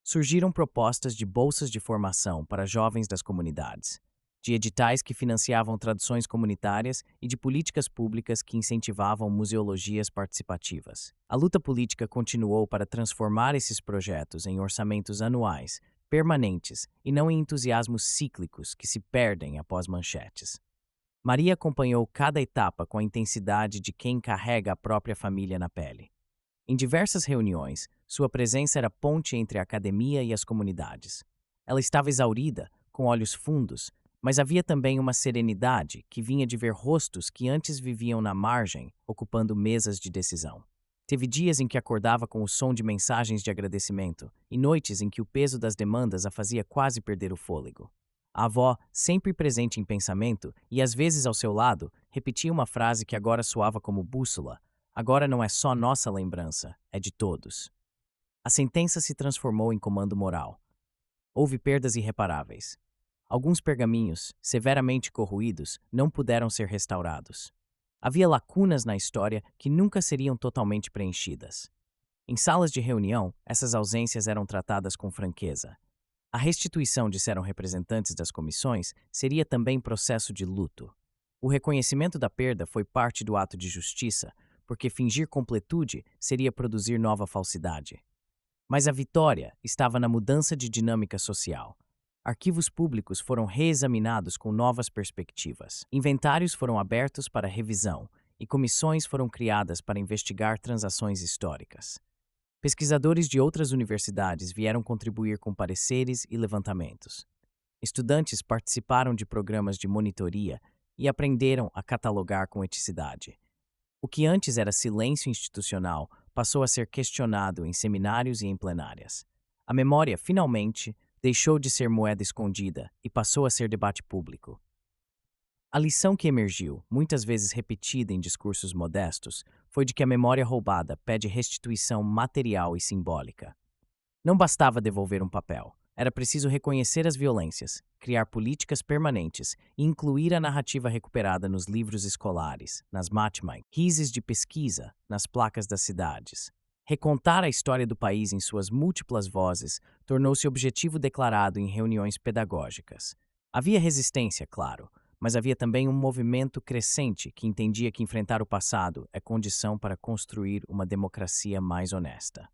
Surgiram propostas de bolsas de formação para jovens das comunidades, de editais que financiavam traduções comunitárias e de políticas públicas que incentivavam museologias participativas. A luta política continuou para transformar esses projetos em orçamentos anuais, permanentes e não em entusiasmos cíclicos que se perdem após manchetes. Maria acompanhou cada etapa com a intensidade de quem carrega a própria família na pele. Em diversas reuniões, sua presença era ponte entre a academia e as comunidades. Ela estava exaurida, com olhos fundos, mas havia também uma serenidade que vinha de ver rostos que antes viviam na margem, ocupando mesas de decisão. Teve dias em que acordava com o som de mensagens de agradecimento e noites em que o peso das demandas a fazia quase perder o fôlego. A avó, sempre presente em pensamento e às vezes ao seu lado, repetia uma frase que agora soava como bússola: agora não é só nossa lembrança, é de todos. A sentença se transformou em comando moral. Houve perdas irreparáveis. Alguns pergaminhos, severamente corroídos, não puderam ser restaurados. Havia lacunas na história que nunca seriam totalmente preenchidas. Em salas de reunião, essas ausências eram tratadas com franqueza. A restituição, disseram representantes das comissões, seria também processo de luto. O reconhecimento da perda foi parte do ato de justiça, porque fingir completude seria produzir nova falsidade. Mas a vitória estava na mudança de dinâmica social. Arquivos públicos foram reexaminados com novas perspectivas. Inventários foram abertos para revisão e comissões foram criadas para investigar transações históricas. Pesquisadores de outras universidades vieram contribuir com pareceres e levantamentos. Estudantes participaram de programas de monitoria e aprenderam a catalogar com eticidade. O que antes era silêncio institucional passou a ser questionado em seminários e em plenárias. A memória, finalmente, deixou de ser moeda escondida e passou a ser debate público. A lição que emergiu, muitas vezes repetida em discursos modestos, foi de que a memória roubada pede restituição material e simbólica. Não bastava devolver um papel. Era preciso reconhecer as violências, criar políticas permanentes e incluir a narrativa recuperada nos livros escolares, nas matrizes de pesquisa, nas placas das cidades. Recontar a história do país em suas múltiplas vozes tornou-se objetivo declarado em reuniões pedagógicas. Havia resistência, claro, mas havia também um movimento crescente que entendia que enfrentar o passado é condição para construir uma democracia mais honesta.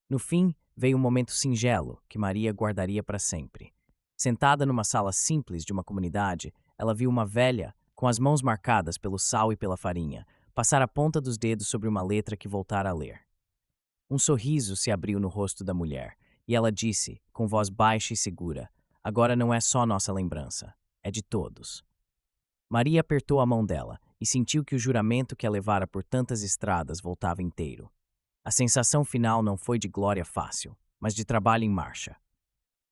No fim, veio um momento singelo que Maria guardaria para sempre. Sentada numa sala simples de uma comunidade, ela viu uma velha, com as mãos marcadas pelo sal e pela farinha, passar a ponta dos dedos sobre uma letra que voltara a ler. Um sorriso se abriu no rosto da mulher, e ela disse, com voz baixa e segura: agora não é só nossa lembrança, é de todos. Maria apertou a mão dela e sentiu que o juramento que a levara por tantas estradas voltava inteiro. A sensação final não foi de glória fácil, mas de trabalho em marcha.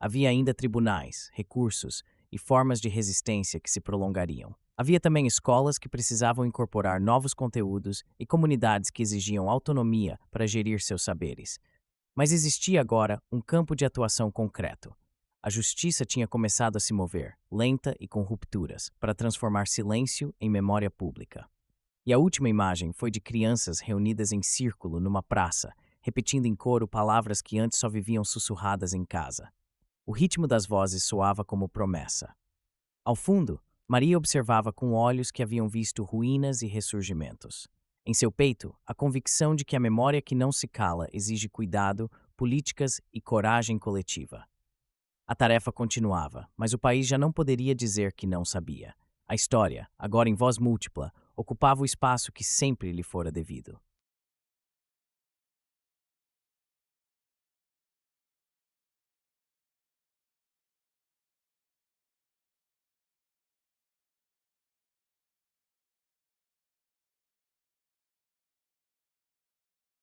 Havia ainda tribunais, recursos e formas de resistência que se prolongariam. Havia também escolas que precisavam incorporar novos conteúdos e comunidades que exigiam autonomia para gerir seus saberes. Mas existia agora um campo de atuação concreto. A justiça tinha começado a se mover, lenta e com rupturas, para transformar silêncio em memória pública. E a última imagem foi de crianças reunidas em círculo numa praça, repetindo em coro palavras que antes só viviam sussurradas em casa. O ritmo das vozes soava como promessa. Ao fundo, Maria observava com olhos que haviam visto ruínas e ressurgimentos. Em seu peito, a convicção de que a memória que não se cala exige cuidado, políticas e coragem coletiva. A tarefa continuava, mas o país já não poderia dizer que não sabia. A história, agora em voz múltipla, ocupava o espaço que sempre lhe fora devido.